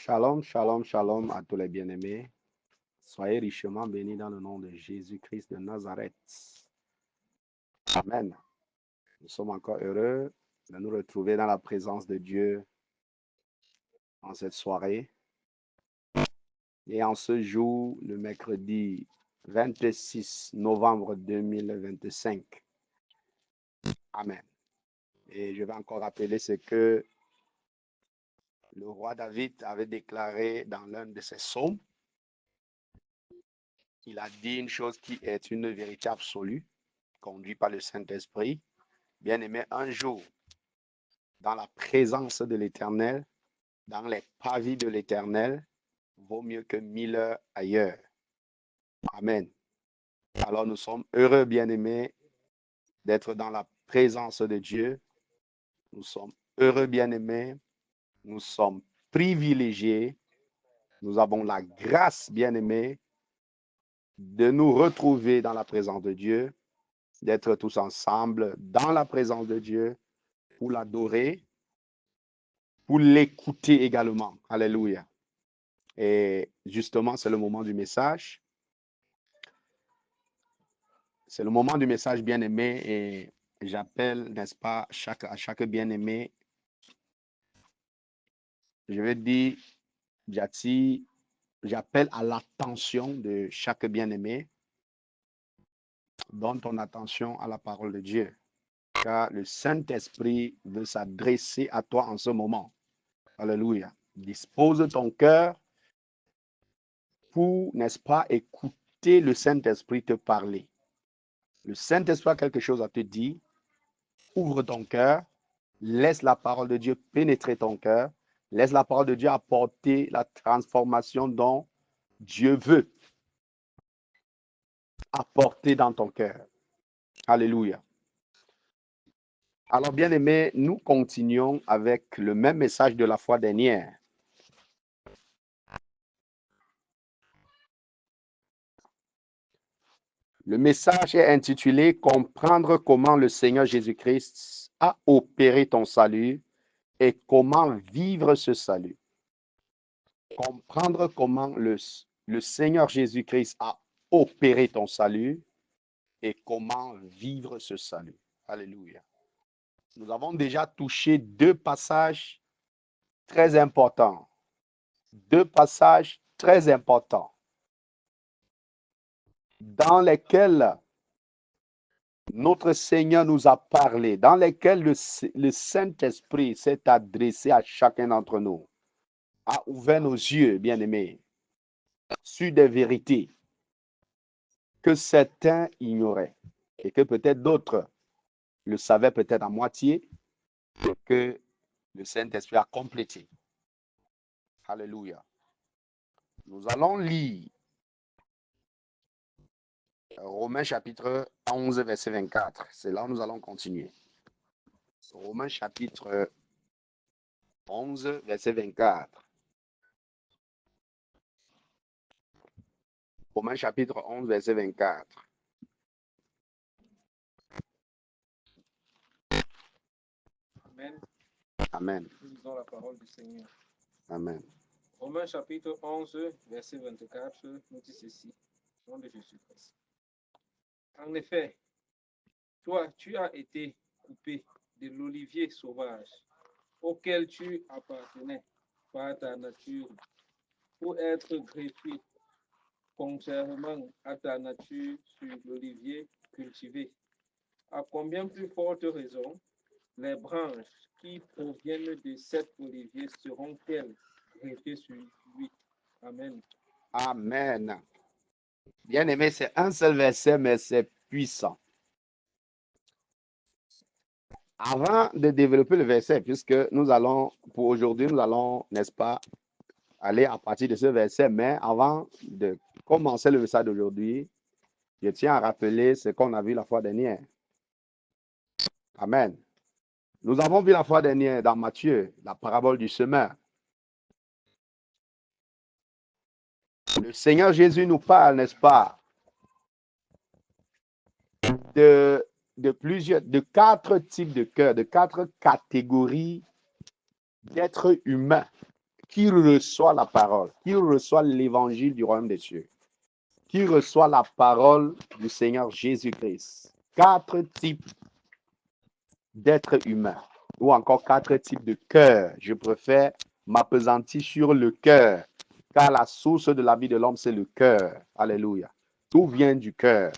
Shalom, shalom, shalom à tous les bien-aimés. Soyez richement bénis dans le nom de Jésus-Christ de Nazareth. Amen. Nous sommes encore heureux de nous retrouver dans la présence de Dieu en cette soirée. Et en ce jour, le mercredi 26 novembre 2025. Amen. Et je vais encore rappeler ce que le roi David avait déclaré dans l'un de ses psaumes. Il a dit une chose qui est une vérité absolue, conduite par le Saint-Esprit. Bien-aimé, un jour, dans la présence de l'Éternel, dans les pavis de l'Éternel, vaut mieux que 1000 heures ailleurs. Amen. Alors nous sommes heureux, bien-aimés, d'être dans la présence de Dieu. Nous sommes heureux, bien-aimés. Nous sommes privilégiés. Nous avons la grâce, bien-aimés, de nous retrouver dans la présence de Dieu, d'être tous ensemble dans la présence de Dieu pour l'adorer, pour l'écouter également. Alléluia. Et justement, c'est le moment du message. C'est le moment du message bien-aimé et j'appelle, n'est-ce pas, à chaque bien-aimé, je vais dire, j'appelle à l'attention de chaque bien-aimé. Donne ton attention à la parole de Dieu, car le Saint-Esprit veut s'adresser à toi en ce moment. Alléluia. Dispose ton cœur pour, n'est-ce pas, écouter le Saint-Esprit te parler. Le Saint-Esprit a quelque chose à te dire. Ouvre ton cœur. Laisse la parole de Dieu pénétrer ton cœur. Laisse la parole de Dieu apporter la transformation dont Dieu veut apporter dans ton cœur. Alléluia. Alors, bien-aimés, nous continuons avec le même message de la fois dernière. Le message est intitulé « Comprendre comment le Seigneur Jésus-Christ a opéré ton salut et comment vivre ce salut. » Comprendre comment le Seigneur Jésus-Christ a opéré ton salut et comment vivre ce salut. Alléluia. Nous avons déjà touché deux passages très importants. Deux passages très importants dans lesquels notre Seigneur nous a parlé, dans lesquels le Saint-Esprit s'est adressé à chacun d'entre nous, a ouvert nos yeux, bien-aimés, sur des vérités que certains ignoraient et que peut-être d'autres le savaient peut-être à moitié et que le Saint-Esprit a complété. Alléluia. Nous allons lire Romains chapitre 11, verset 24. C'est là où nous allons continuer. Romains chapitre 11, verset 24. Romains chapitre 11, verset 24. Amen. Amen. Nous lisons la parole du Seigneur. Amen. Romains chapitre 11, verset 24, nous dit ceci, au nom de Jésus-Christ. En effet, toi, tu as été coupé de l'olivier sauvage auquel tu appartenais par ta nature pour être greffé contrairement à ta nature sur l'olivier cultivé. À combien plus forte raison, les branches qui proviennent de cet olivier seront-elles greffées sur lui? Amen. Amen. Bien aimé, c'est un seul verset, mais c'est puissant. Avant de développer le verset, puisque nous allons, pour aujourd'hui, nous allons, n'est-ce pas, aller à partir de ce verset, mais avant de commencer le message d'aujourd'hui, je tiens à rappeler ce qu'on a vu la fois dernière. Amen. Nous avons vu la fois dernière dans Matthieu, la parabole du semeur. Le Seigneur Jésus nous parle, n'est-ce pas, de quatre types de cœurs, de quatre catégories d'êtres humains qui reçoit la parole, qui reçoit l'évangile du royaume des cieux, qui reçoit la parole du Seigneur Jésus-Christ. 4 types d'êtres humains, ou encore 4 types de cœurs. Je préfère m'appesantir sur le cœur, car la source de la vie de l'homme, c'est le cœur. Alléluia. Tout vient du cœur.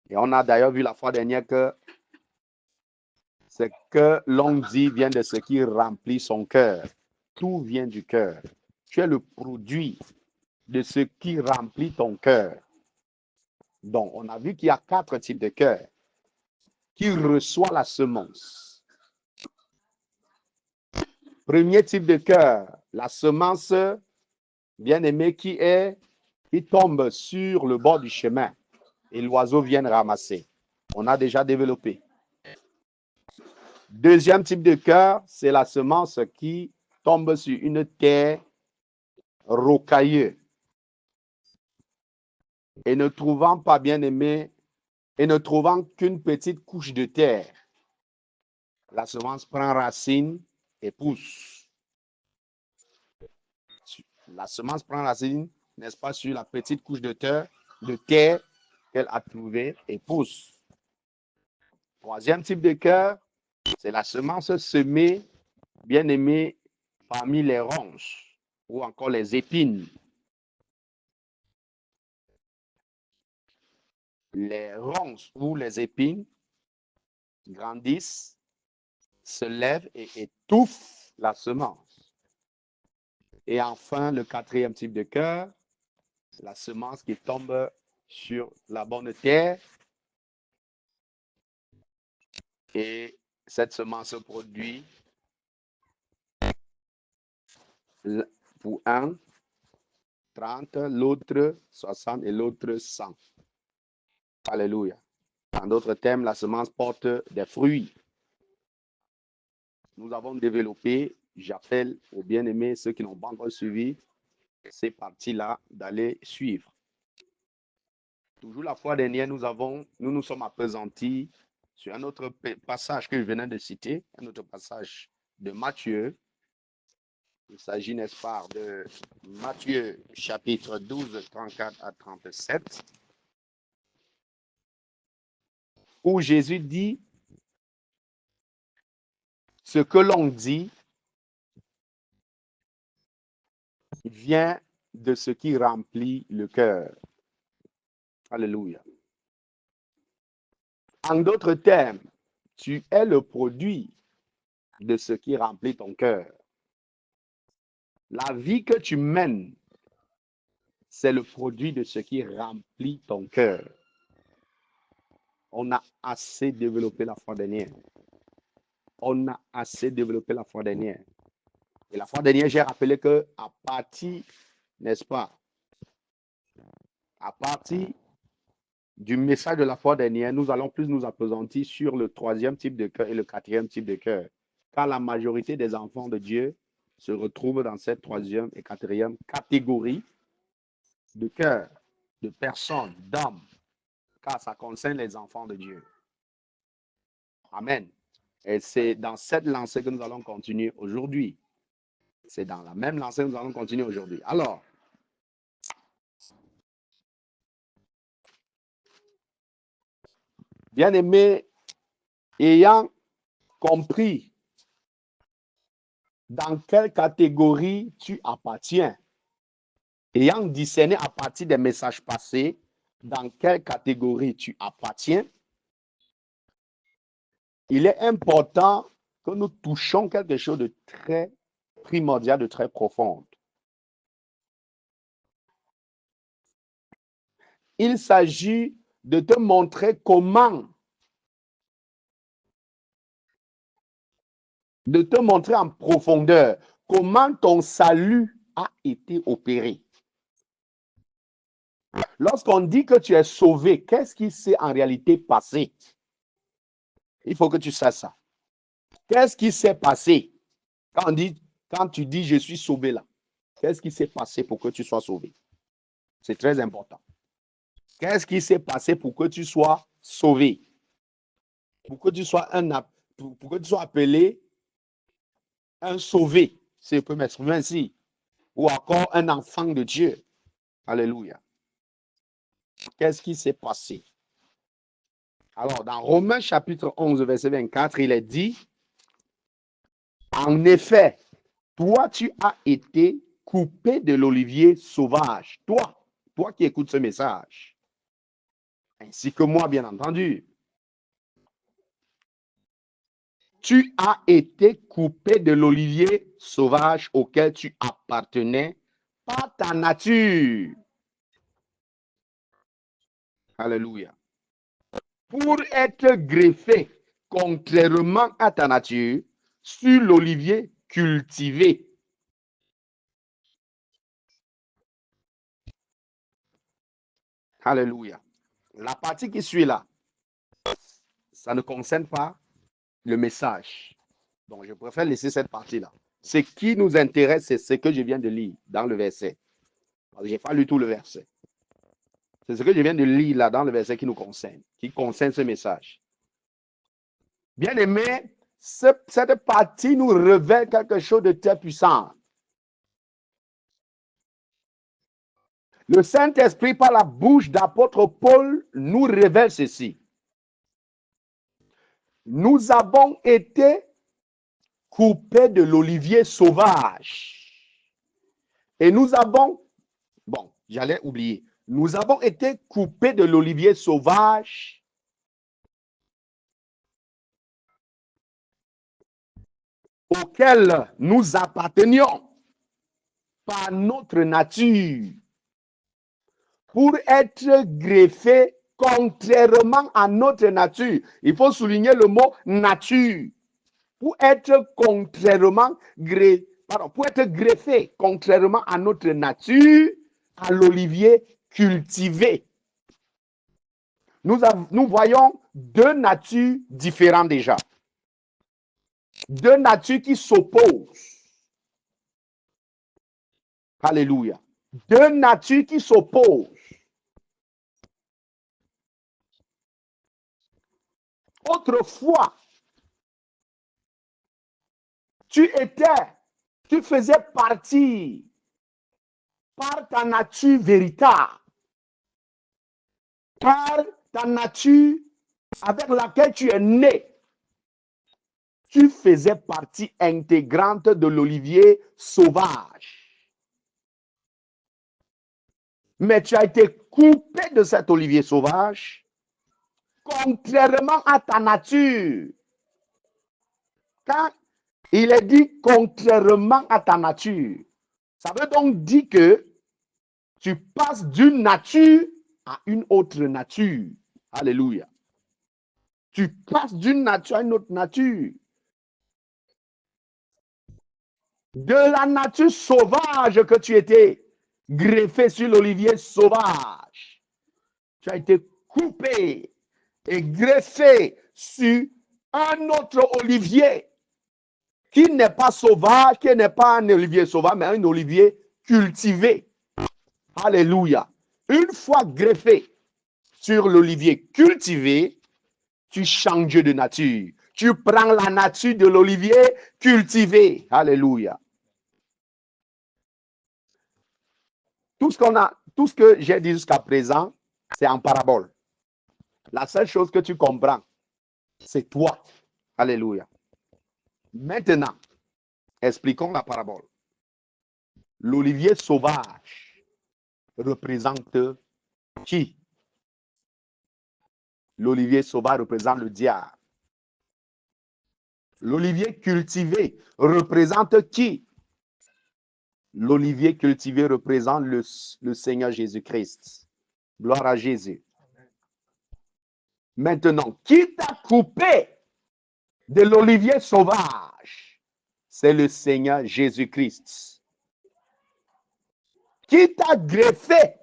Et on a d'ailleurs vu la fois dernière que ce que l'on dit vient de ce qui remplit son cœur. Tout vient du cœur. Tu es le produit de ce qui remplit ton cœur. Donc, on a vu qu'il y a 4 types de cœurs qui reçoivent la semence. Premier type de cœur, la semence bien-aimée qui tombe sur le bord du chemin et l'oiseau vient ramasser. On a déjà développé. Deuxième type de cœur, c'est la semence qui tombe sur une terre rocailleuse et ne trouvant pas bien-aimé et ne trouvant qu'une petite couche de terre. La semence prend racine et pousse. La semence prend racine, n'est-ce pas, sur la petite couche de terre qu'elle a trouvée et pousse. Troisième type de cœur, c'est la semence semée, bien aimée, parmi les ronces ou encore les épines. Les ronces ou les épines grandissent, se lèvent et étouffent la semence. Et enfin, le quatrième type de cœur, la semence qui tombe sur la bonne terre. Et cette semence produit pour un 30, l'autre 60 et l'autre 100. Alléluia. En d'autres termes, la semence porte des fruits. Nous avons développé, j'appelle aux bien-aimés, ceux qui n'ont pas encore suivi, ces parties-là d'aller suivre. Toujours la fois dernière, nous nous sommes appesantis sur un autre passage que je venais de citer, un autre passage de Matthieu. Il s'agit, n'est-ce pas, de Matthieu chapitre 12, 34 à 37, où Jésus dit, ce que l'on dit vient de ce qui remplit le cœur. Alléluia. En d'autres termes, tu es le produit de ce qui remplit ton cœur. La vie que tu mènes, c'est le produit de ce qui remplit ton cœur. On a assez développé la fois dernière. On a assez développé la fois dernière. Et la fois dernière, j'ai rappelé que à partir, n'est-ce pas, à partir du message de la fois dernière, nous allons plus nous appesantir sur le troisième type de cœur et le quatrième type de cœur. Car la majorité des enfants de Dieu se retrouvent dans cette troisième et quatrième catégorie de cœur, de personnes, d'hommes, car ça concerne les enfants de Dieu. Amen. Et c'est dans cette lancée que nous allons continuer aujourd'hui. C'est dans la même lancée que nous allons continuer aujourd'hui. Alors, bien-aimés, ayant compris dans quelle catégorie tu appartiens, ayant discerné à partir des messages passés dans quelle catégorie tu appartiens, il est important que nous touchions quelque chose de très primordial, de très profond. Il s'agit de te montrer comment, de te montrer en profondeur comment ton salut a été opéré. Lorsqu'on dit que tu es sauvé, qu'est-ce qui s'est en réalité passé? Il faut que tu saches ça. Qu'est-ce qui s'est passé? Quand tu dis je suis sauvé là, qu'est-ce qui s'est passé pour que tu sois sauvé? C'est très important. Qu'est-ce qui s'est passé pour que tu sois sauvé? Pour que tu sois appelé un sauvé. si je peux m'exprimer ainsi, ou encore un enfant de Dieu. Alléluia. Qu'est-ce qui s'est passé? Alors, dans Romains chapitre 11, verset 24, il est dit, en effet, toi, tu as été coupé de l'olivier sauvage. Toi qui écoutes ce message, ainsi que moi, bien entendu. Tu as été coupé de l'olivier sauvage auquel tu appartenais par ta nature. Alléluia. Pour être greffé, contrairement à ta nature, sur l'olivier cultivé. Alléluia. La partie qui suit là, ça ne concerne pas le message. Donc, je préfère laisser cette partie-là. Ce qui nous intéresse, c'est ce que je viens de lire dans le verset. Je n'ai pas lu tout le verset. C'est ce que je viens de lire là dans le verset qui nous concerne, qui concerne ce message. Bien aimé, cette partie nous révèle quelque chose de très puissant. Le Saint-Esprit, par la bouche d'apôtre Paul, nous révèle ceci. Nous avons été coupés de l'olivier sauvage. Et nous avons, bon, j'allais oublier, nous avons été coupés de l'olivier sauvage auquel nous appartenions par notre nature pour être greffés contrairement à notre nature. Il faut souligner le mot nature. Pour être pour être greffé contrairement à notre nature, à l'olivier cultivé. Nous voyons deux natures différentes déjà. Deux natures qui s'opposent. Alléluia. Deux natures qui s'opposent. Autrefois, tu faisais partie par ta nature véritable, par ta nature avec laquelle tu es né. Tu faisais partie intégrante de l'olivier sauvage. Mais tu as été coupé de cet olivier sauvage, contrairement à ta nature. Quand il est dit contrairement à ta nature, ça veut donc dire que tu passes d'une nature à une autre nature. Alléluia. Tu passes d'une nature à une autre nature. De la nature sauvage que tu étais, greffé sur l'olivier sauvage, tu as été coupé et greffé sur un autre olivier qui n'est pas sauvage, qui n'est pas un olivier sauvage, mais un olivier cultivé. Alléluia. Une fois greffé sur l'olivier cultivé, tu changes de nature. Tu prends la nature de l'olivier cultivé. Alléluia. Tout ce que j'ai dit jusqu'à présent, c'est en parabole. La seule chose que tu comprends, c'est toi. Alléluia. Maintenant, expliquons la parabole. L'olivier sauvage représente qui? L'olivier sauvage représente le diable. L'olivier cultivé représente qui? L'olivier cultivé représente le Seigneur Jésus-Christ. Gloire à Jésus. Maintenant, qui t'a coupé de l'olivier sauvage? C'est le Seigneur Jésus-Christ. Qui t'a greffé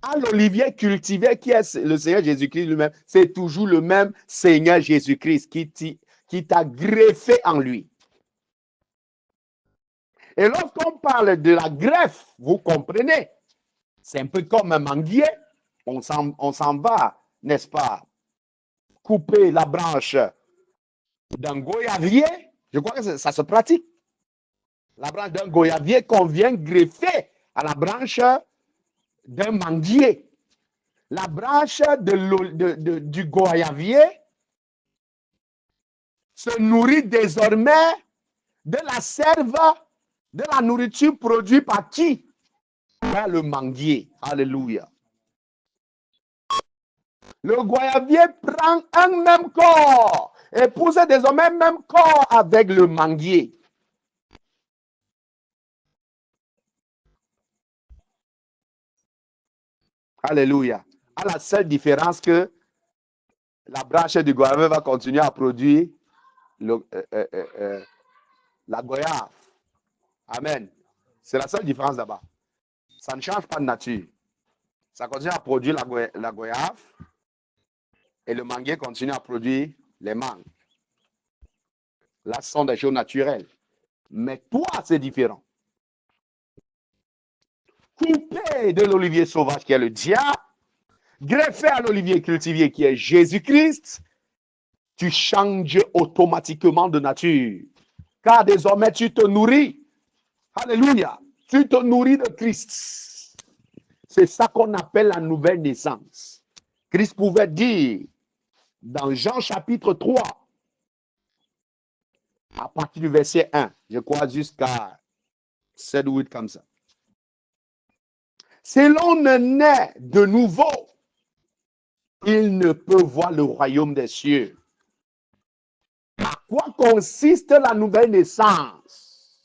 à l'olivier cultivé qui est le Seigneur Jésus-Christ lui-même? C'est toujours le même Seigneur Jésus-Christ qui t'a greffé en lui. Et lorsqu'on parle de la greffe, vous comprenez, c'est un peu comme un manguier. On s'en va, n'est-ce pas, couper la branche d'un goyavier. Je crois que ça se pratique. La branche d'un goyavier qu'on vient greffer à la branche d'un manguier. La branche du goyavier se nourrit désormais de la sève, de la nourriture produite par qui? Par le manguier. Alléluia. Le goyavier prend un même corps, épouse désormais un même corps avec le manguier. Alléluia. À la seule différence que la branche du goyavier va continuer à produire la goyave. Amen. C'est la seule différence là-bas. Ça ne change pas de nature. Ça continue à produire la goyave et le manguier continue à produire les mangues. Là, ce sont des choses naturelles. Mais toi, c'est différent. Coupé de l'olivier sauvage qui est le diable, greffé à l'olivier cultivé qui est Jésus-Christ, tu changes automatiquement de nature. Car désormais, tu te nourris. Alléluia. Tu te nourris de Christ. C'est ça qu'on appelle la nouvelle naissance. Christ pouvait dire dans Jean chapitre 3, à partir du verset 1, je crois jusqu'à 7 ou 8 comme ça. Si l'on ne naît de nouveau, il ne peut voir le royaume des cieux. À quoi consiste la nouvelle naissance?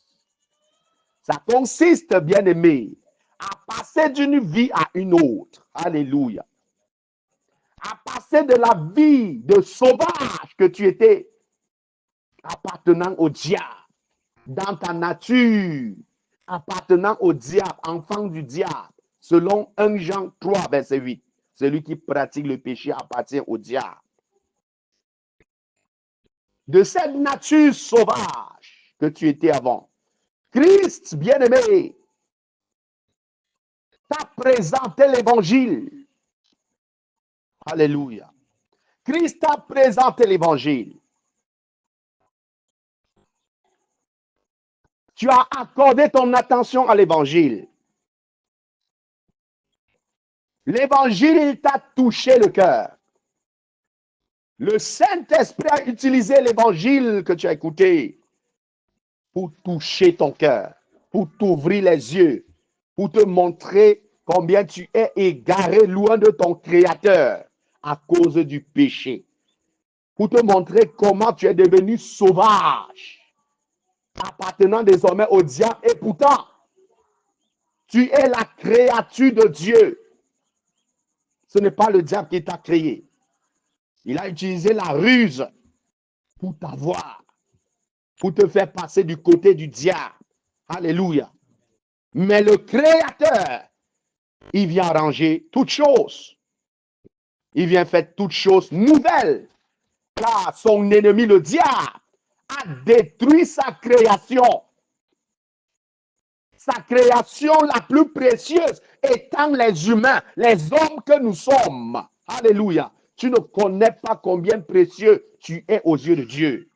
Ça consiste, bien aimé, à passer d'une vie à une autre. Alléluia. À passer de la vie de sauvage que tu étais, appartenant au diable, dans ta nature, appartenant au diable, enfant du diable, selon 1 Jean 3, verset 8. Celui qui pratique le péché appartient au diable. De cette nature sauvage que tu étais avant, Christ, bien-aimé, t'a présenté l'évangile. Alléluia. Christ t'a présenté l'évangile. Tu as accordé ton attention à l'évangile. L'évangile t'a touché le cœur. Le Saint-Esprit a utilisé l'évangile que tu as écouté pour toucher ton cœur, pour t'ouvrir les yeux, pour te montrer combien tu es égaré loin de ton Créateur à cause du péché. Pour te montrer comment tu es devenu sauvage, appartenant désormais au diable. Et pourtant, tu es la créature de Dieu. Ce n'est pas le diable qui t'a créé. Il a utilisé la ruse pour t'avoir, pour te faire passer du côté du diable. Alléluia. Mais le Créateur, il vient arranger toutes choses. Il vient faire toutes choses nouvelles. Car son ennemi, le diable, a détruit sa création. Sa création la plus précieuse étant les humains, les hommes que nous sommes. Alléluia. Tu ne connais pas combien précieux tu es aux yeux de Dieu.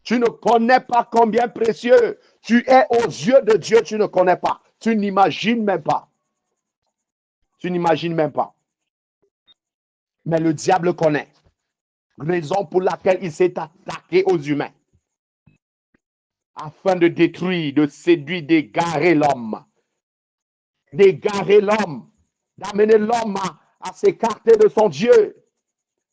Tu ne connais pas combien précieux tu es aux yeux de Dieu. Tu ne connais pas. Tu n'imagines même pas. Tu n'imagines même pas. Mais le diable connaît. Raison pour laquelle il s'est attaqué aux humains. Afin de détruire, de séduire, d'égarer l'homme. D'égarer l'homme. D'amener l'homme à s'écarter de son Dieu.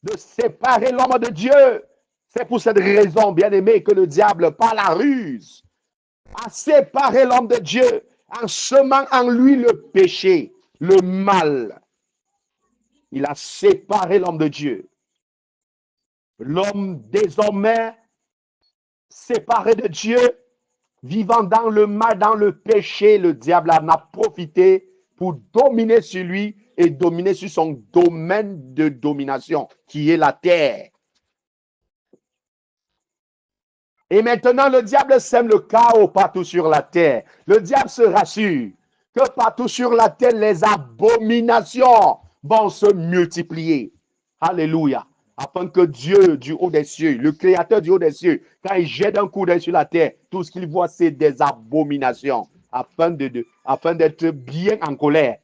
De séparer l'homme de Dieu. C'est pour cette raison, bien aimé, que le diable, par la ruse, a séparé l'homme de Dieu en semant en lui le péché, le mal. Il a séparé l'homme de Dieu. L'homme désormais séparé de Dieu, vivant dans le mal, dans le péché, le diable en a profité pour dominer sur lui et dominer sur son domaine de domination, qui est la terre. Et maintenant, le diable sème le chaos partout sur la terre. Le diable se rassure que partout sur la terre, les abominations vont se multiplier. Alléluia. afin que Dieu du haut des cieux, le créateur du haut des cieux, quand il jette un coup d'œil sur la terre, tout ce qu'il voit, c'est des abominations, afin d'être bien en colère.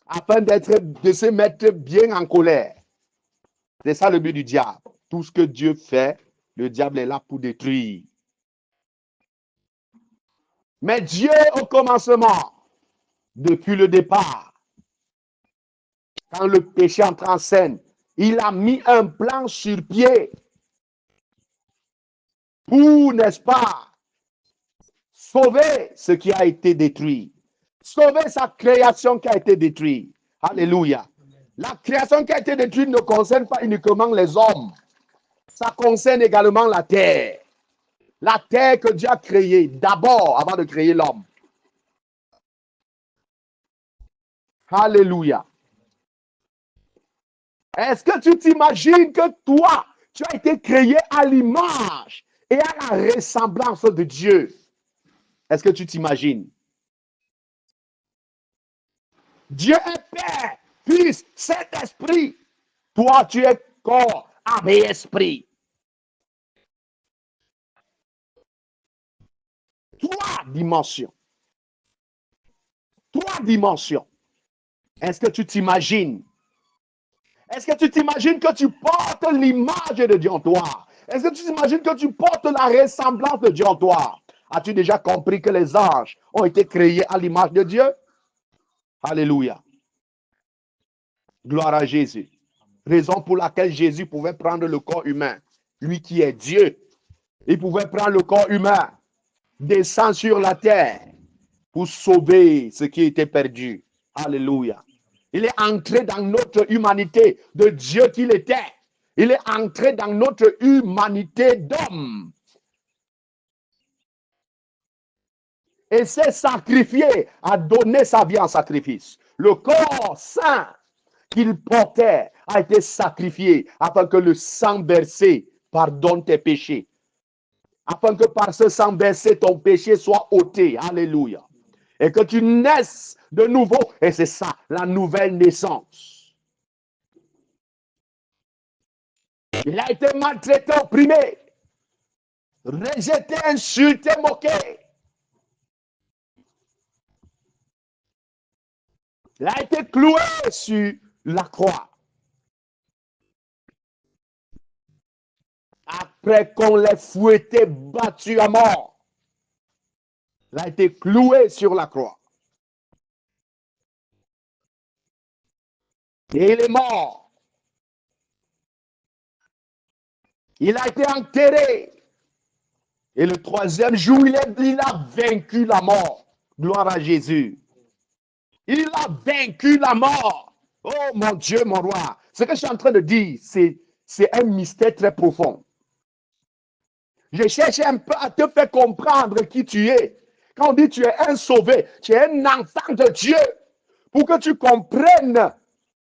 Afin de se mettre bien en colère. C'est ça le but du diable. Tout ce que Dieu fait, le diable est là pour détruire. Mais Dieu, au commencement, depuis le départ, quand le péché entre en scène, il a mis un plan sur pied pour, n'est-ce pas, sauver ce qui a été détruit. Sauver sa création qui a été détruite. Alléluia. La création qui a été détruite ne concerne pas uniquement les hommes. Ça concerne également la terre. La terre que Dieu a créée d'abord avant de créer l'homme. Alléluia. Est-ce que tu t'imagines que toi, tu as été créé à l'image et à la ressemblance de Dieu? Est-ce que tu t'imagines? Dieu est Père, Fils, Saint-Esprit. Toi, tu es corps, âme et esprit. Trois dimensions. Trois dimensions. Est-ce que tu t'imagines? Est-ce que tu t'imagines que tu portes l'image de Dieu en toi? Est-ce que tu t'imagines que tu portes la ressemblance de Dieu en toi? As-tu déjà compris que les anges ont été créés à l'image de Dieu? Alléluia. Gloire à Jésus. Raison pour laquelle Jésus pouvait prendre le corps humain. Lui qui est Dieu. Il pouvait prendre le corps humain, descendre sur la terre pour sauver ce qui était perdu. Alléluia. Il est entré dans notre humanité de Dieu qu'il était. Il est entré dans notre humanité d'homme. Et s'est sacrifié, a donné sa vie en sacrifice. Le corps saint qu'il portait a été sacrifié afin que le sang versé pardonne tes péchés. Afin que par ce sang versé, ton péché soit ôté. Alléluia. Et que tu naisses de nouveau. Et c'est ça, la nouvelle naissance. Il a été maltraité, opprimé, rejeté, insulté, moqué. Il a été cloué sur la croix. Après qu'on l'ait fouetté, battu à mort, il a été cloué sur la croix. Et il est mort. Il a été enterré. Et le troisième jour, il a vaincu la mort. Gloire à Jésus. Il a vaincu la mort. Oh mon Dieu, mon roi. Ce que je suis en train de dire, c'est un mystère très profond. Je cherche un peu à te faire comprendre qui tu es. Quand on dit tu es un sauvé, tu es un enfant de Dieu. Pour que tu comprennes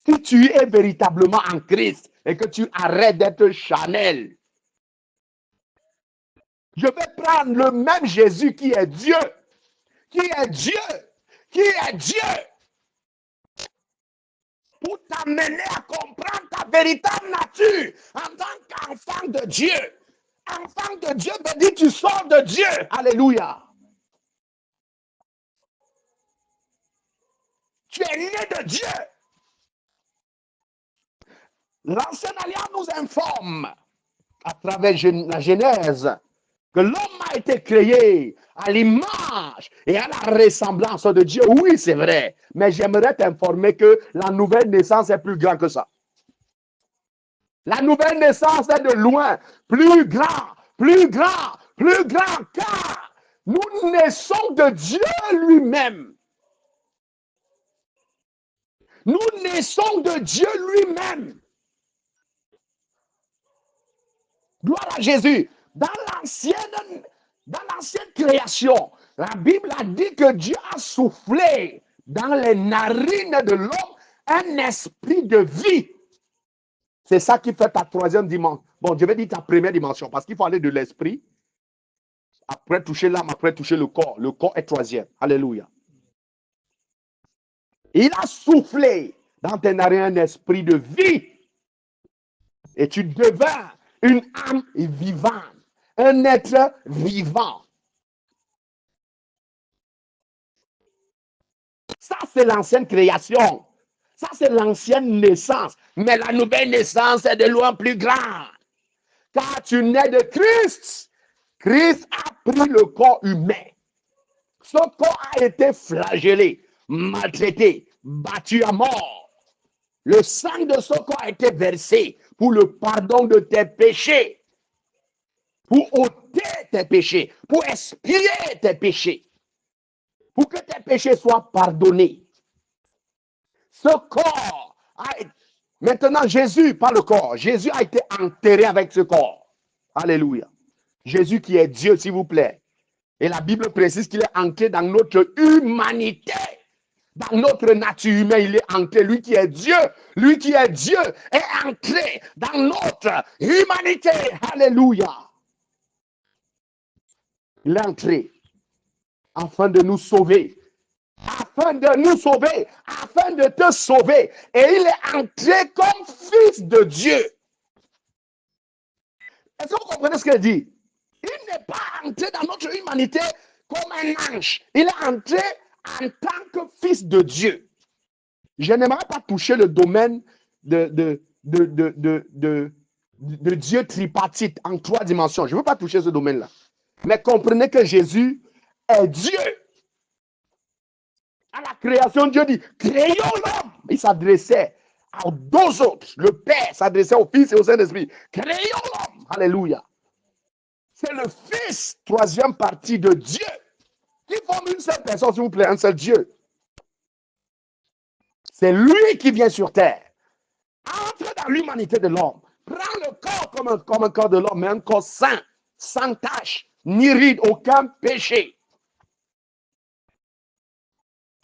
qui tu es véritablement en Christ et que tu arrêtes d'être charnel. Je vais prendre le même Jésus qui est Dieu. Qui est Dieu. Qui est Dieu. Pour t'amener à comprendre ta véritable nature en tant qu'enfant de Dieu. Enfant de Dieu veut dire tu sors de Dieu. Alléluia. Tu es né de Dieu. L'Ancienne Alliance nous informe à travers la Genèse que l'homme a été créé à l'image et à la ressemblance de Dieu. Oui, c'est vrai. Mais j'aimerais t'informer que la nouvelle naissance est plus grande que ça. La nouvelle naissance est de loin plus grand, plus grand, plus grand, car nous naissons de Dieu lui-même. Nous naissons de Dieu lui-même. Gloire à Jésus. Dans l'ancienne création, la Bible a dit que Dieu a soufflé dans les narines de l'homme un esprit de vie. C'est ça qui fait ta troisième dimension. Bon, je vais dire ta première dimension, parce qu'il faut aller de l'esprit, après toucher l'âme, après toucher le corps. Le corps est troisième. Alléluia. Il a soufflé dans tes narines un esprit de vie. Et tu devins une âme vivante, un être vivant. Ça, c'est l'ancienne création. Ça, c'est l'ancienne naissance. Mais la nouvelle naissance est de loin plus grande. Car tu nais de Christ. Christ a pris le corps humain. Ce corps a été flagellé, maltraité, battu à mort. Le sang de ce corps a été versé pour le pardon de tes péchés, pour ôter tes péchés, pour expier tes péchés, pour que tes péchés soient pardonnés. Ce corps a été... Maintenant, Jésus, pas le corps, Jésus a été enterré avec ce corps. Alléluia. Jésus qui est Dieu, s'il vous plaît. Et la Bible précise qu'il est ancré dans notre humanité. Dans notre nature humaine, il est ancré. Lui qui est Dieu est ancré dans notre humanité. Alléluia. Il est entré afin de nous sauver. Afin de nous sauver. Afin de te sauver. Et il est entré comme fils de Dieu. Est-ce que vous comprenez ce qu'il dit? Il n'est pas entré dans notre humanité comme un ange. Il est entré en tant que fils de Dieu. Je n'aimerais pas toucher le domaine de Dieu tripartite en 3 dimensions. Je ne veux pas toucher ce domaine-là. Mais comprenez que Jésus est Dieu. À la création, Dieu dit, créons l'homme. Il s'adressait aux 2 autres. Le Père s'adressait au Fils et au Saint-Esprit. Créons l'homme. Alléluia. C'est le Fils, 3e partie de Dieu, qui forme une seule personne, s'il vous plaît, un seul Dieu. C'est lui qui vient sur terre, entre dans l'humanité de l'homme, prend le corps comme un corps de l'homme, mais un corps saint, sans tache, ni ride, aucun péché,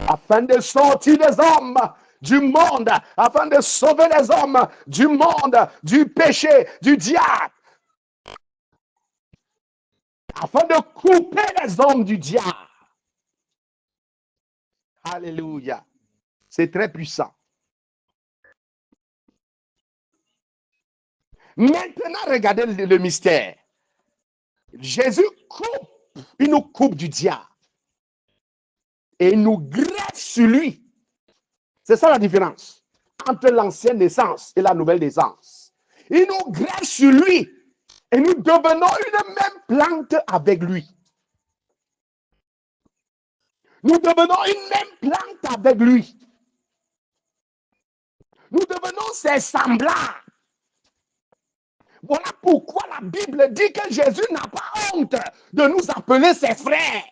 afin de sortir les hommes du monde, afin de sauver les hommes du monde, du péché, du diable, afin de couper les hommes du diable. Alléluia. C'est très puissant. Maintenant, regardez le mystère. Jésus coupe, il nous coupe du diable. Et il nous greffe sur lui. C'est ça la différence entre l'ancienne naissance et la nouvelle naissance. Il nous greffe sur lui. Et nous devenons une même plante avec lui. Nous devenons une même plante avec lui. Nous devenons ses semblables. Voilà pourquoi la Bible dit que Jésus n'a pas honte de nous appeler ses frères.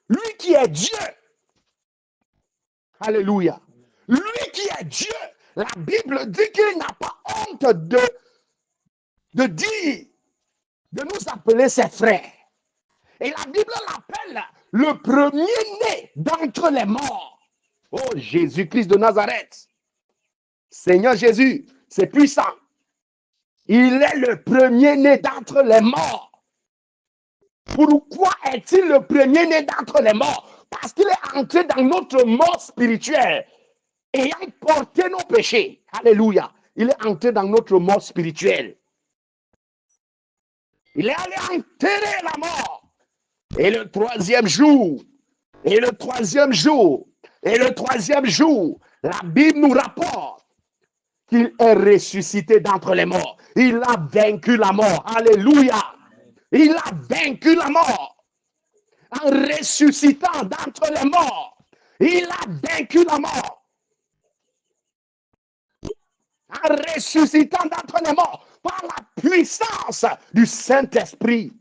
Lui qui est Dieu. Alléluia. Lui qui est Dieu. La Bible dit qu'il n'a pas honte de dire, de nous appeler ses frères. Et la Bible l'appelle le premier-né d'entre les morts. Oh, Jésus-Christ de Nazareth. Seigneur Jésus, c'est puissant. Il est le premier-né d'entre les morts. Pourquoi est-il le premier-né d'entre les morts? Parce qu'il est entré dans notre mort spirituelle, ayant porté nos péchés. Alléluia. Il est entré dans notre mort spirituelle. Il est allé enterrer la mort. Et le 3e jour, la Bible nous rapporte qu'il est ressuscité d'entre les morts. Il a vaincu la mort. Alléluia. Il a vaincu la mort. En ressuscitant d'entre les morts, il a vaincu la mort. En ressuscitant d'entre les morts, par la puissance du Saint-Esprit.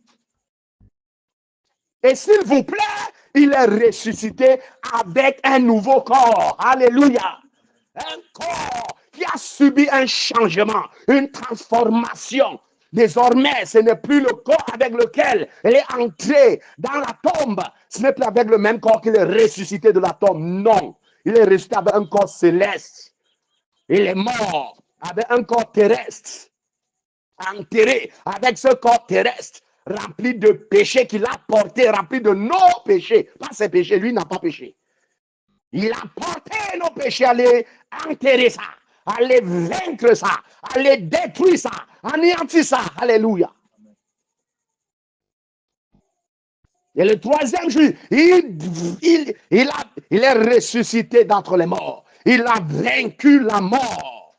Et s'il vous plaît, il est ressuscité avec un nouveau corps. Alléluia. Un corps qui a subi un changement, une transformation. Désormais, ce n'est plus le corps avec lequel il est entré dans la tombe. Ce n'est plus avec le même corps qu'il est ressuscité de la tombe. Non, il est ressuscité avec un corps céleste. Il est mort avec un corps terrestre. Enterré avec ce corps terrestre, rempli de péchés qu'il a porté, rempli de nos péchés. Pas ses péchés, lui n'a pas péché. Il a porté nos péchés, allez enterrer ça. aller vaincre ça, aller détruire ça, anéantir ça. Alléluia. Et le troisième jour, il est ressuscité d'entre les morts. Il a vaincu la mort.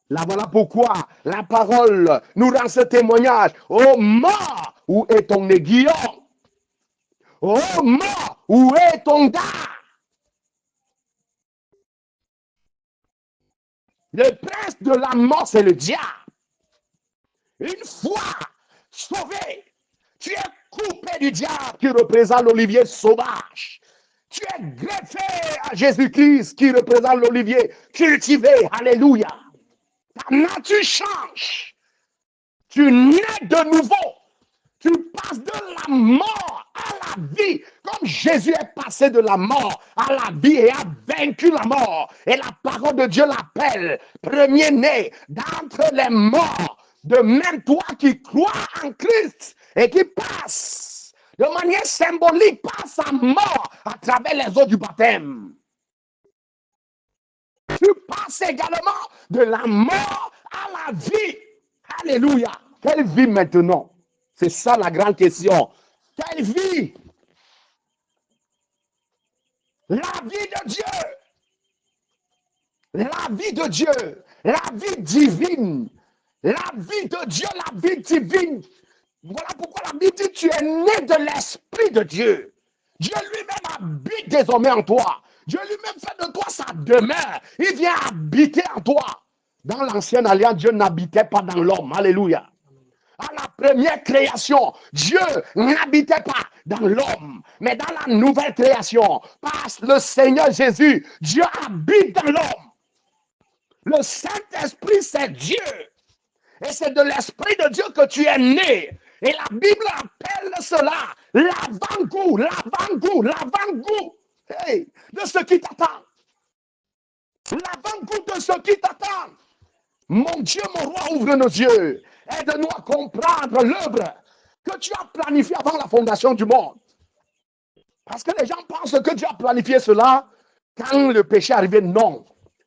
Là, voilà pourquoi la parole nous rend ce témoignage. Oh mort, où est ton aiguillon? Oh mort, où est ton dard? Le prince de la mort, c'est le diable. Une fois sauvé, tu es coupé du diable qui représente l'olivier sauvage. Tu es greffé à Jésus-Christ qui représente l'olivier cultivé. Alléluia. Ta nature change. Tu nais de nouveau. Tu passes de la mort à la vie, comme Jésus est passé de la mort à la vie et a vaincu la mort. Et la parole de Dieu l'appelle premier-né d'entre les morts. De même toi qui crois en Christ et qui passe de manière symbolique par sa mort à travers les eaux du baptême. Tu passes également de la mort à la vie. Alléluia. Quelle vie maintenant? C'est ça la grande question. Quelle vie? La vie de Dieu. La vie de Dieu. La vie divine. La vie de Dieu, la vie divine. Voilà pourquoi la Bible dit tu es né de l'Esprit de Dieu. Dieu lui-même habite désormais en toi. Dieu lui-même fait de toi sa demeure. Il vient habiter en toi. Dans l'ancienne alliance, Dieu n'habitait pas dans l'homme. Alléluia. À la première création, Dieu n'habitait pas dans l'homme, mais dans la nouvelle création, par le Seigneur Jésus, Dieu habite dans l'homme. Le Saint-Esprit, c'est Dieu. Et c'est de l'Esprit de Dieu que tu es né. Et la Bible appelle cela l'avant-goût, l'avant-goût, l'avant-goût de ce qui t'attend. L'avant-goût de ce qui t'attend. Mon Dieu, mon roi, ouvre nos yeux. Aide-nous à comprendre l'œuvre que tu as planifiée avant la fondation du monde. Parce que les gens pensent que Dieu a planifié cela quand le péché est arrivé. Non.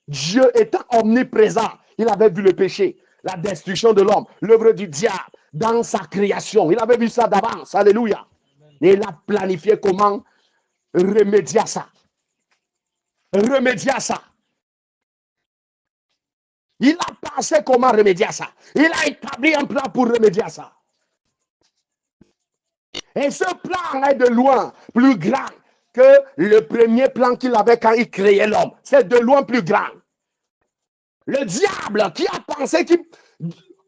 Dieu étant omniprésent, il avait vu le péché, la destruction de l'homme, l'œuvre du diable dans sa création. Il avait vu ça d'avance. Alléluia. Et il a planifié comment remédier à ça. Remédier à ça. Il a pensé comment remédier à ça. Il a établi un plan pour remédier à ça. Et ce plan est de loin plus grand que le premier plan qu'il avait quand il créait l'homme. C'est de loin plus grand. Le diable qui a pensé qu'il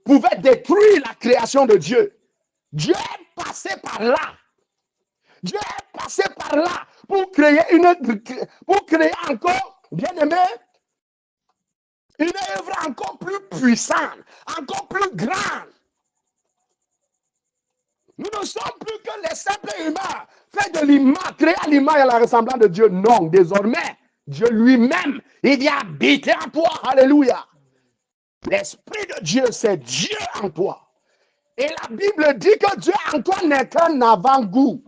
pouvait détruire la création de Dieu. Dieu est passé par là. Dieu est passé par là pour créer encore, bien aimé, une œuvre encore plus puissante, encore plus grande. Nous ne sommes plus que les simples humains, faits de l'image, créés à l'image et à la ressemblance de Dieu. Non, désormais, Dieu lui-même, il vient habiter en toi. Alléluia. L'Esprit de Dieu, c'est Dieu en toi. Et la Bible dit que Dieu en toi n'est qu'un avant-goût.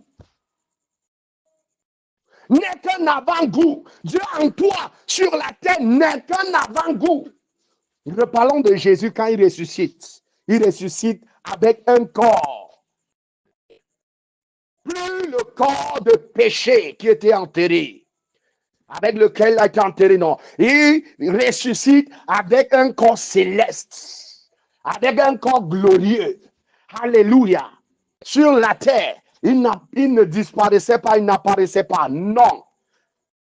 N'est qu'un avant-goût. Dieu en toi, sur la terre, n'est qu'un avant-goût. Reparlons de Jésus quand il ressuscite. Il ressuscite avec un corps. Plus le corps de péché qui était enterré, avec lequel il a été enterré, non. Il ressuscite avec un corps céleste, avec un corps glorieux. Alléluia. Sur la terre, il ne disparaissait pas, il n'apparaissait pas. Non.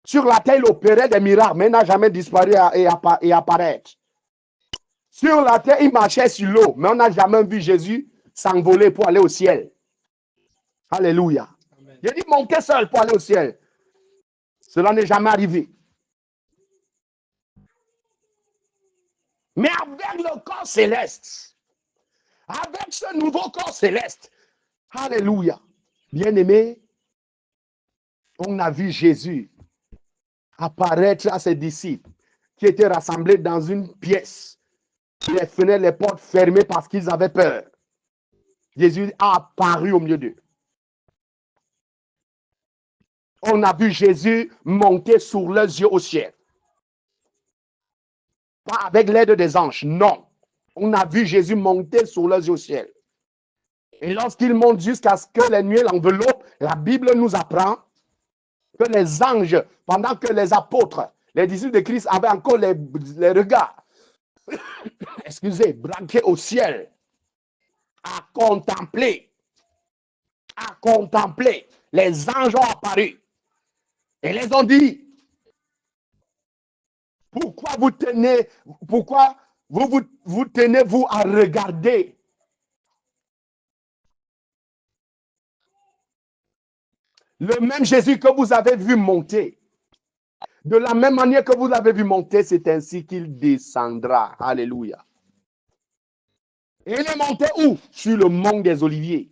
Sur la terre, il opérait des miracles, mais il n'a jamais disparu et apparaître. Sur la terre, il marchait sur l'eau, mais on n'a jamais vu Jésus s'envoler pour aller au ciel. Alléluia. Il dit monter seul pour aller au ciel. Cela n'est jamais arrivé. Mais avec le corps céleste, avec ce nouveau corps céleste, alléluia. Bien-aimé, on a vu Jésus apparaître à ses disciples qui étaient rassemblés dans une pièce. Les fenêtres, les portes fermées parce qu'ils avaient peur. Jésus a apparu au milieu d'eux. On a vu Jésus monter sur leurs yeux au ciel. Pas avec l'aide des anges, non. On a vu Jésus monter sur les yeux au ciel. Et lorsqu'il monte jusqu'à ce que les nuées l'enveloppent, la Bible nous apprend que les anges, pendant que les apôtres, les disciples de Christ avaient encore les regards, excusez, braqués au ciel, à contempler, les anges ont apparu et les ont dit, pourquoi vous tenez vous à regarder le même Jésus que vous avez vu monter? De la même manière que vous l'avez vu monter, c'est ainsi qu'il descendra. Alléluia. Et il est monté où? Sur le mont des Oliviers.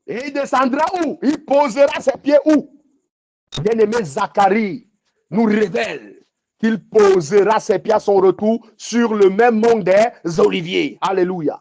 Et il descendra où? Il posera ses pieds où? Bien-aimé, Zacharie nous révèle qu'il posera ses pieds à son retour sur le même mont des Oliviers. Alléluia.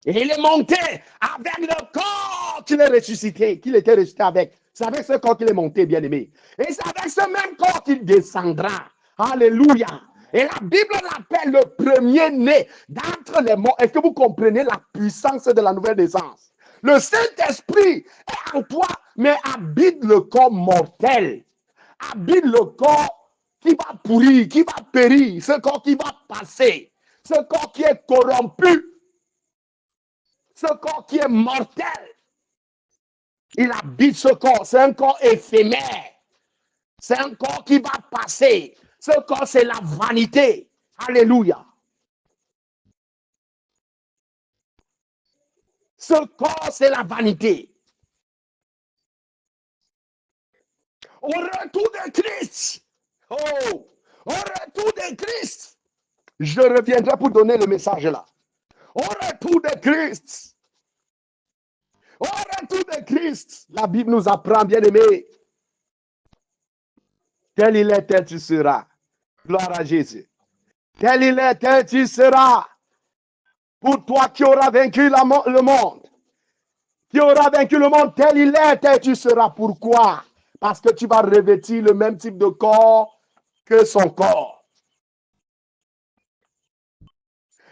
Et il est monté avec le corps qu'il est ressuscité, qu'il était ressuscité avec. C'est avec ce corps qu'il est monté, bien-aimé. Et c'est avec ce même corps qu'il descendra. Alléluia. Et la Bible l'appelle le premier-né d'entre les morts. Est-ce que vous comprenez la puissance de la nouvelle naissance? Le Saint-Esprit est en toi, mais habite le corps mortel. Habite le corps qui va pourrir, qui va périr, ce corps qui va passer, ce corps qui est corrompu, ce corps qui est mortel. Il habite ce corps, c'est un corps éphémère. C'est un corps qui va passer. Ce corps, c'est la vanité. Alléluia. Ce corps, c'est la vanité. Au retour de Christ, au retour de Christ, je reviendrai pour donner le message là. Au retour de Christ, au retour de Christ, la Bible nous apprend, bien aimé, tel il est, tel tu seras. Gloire à Jésus. Tel il est, tel tu seras. Pour toi qui auras vaincu le monde. Qui aura vaincu le monde, tel il est, tel tu seras. Pourquoi? Parce que tu vas revêtir le même type de corps que son corps.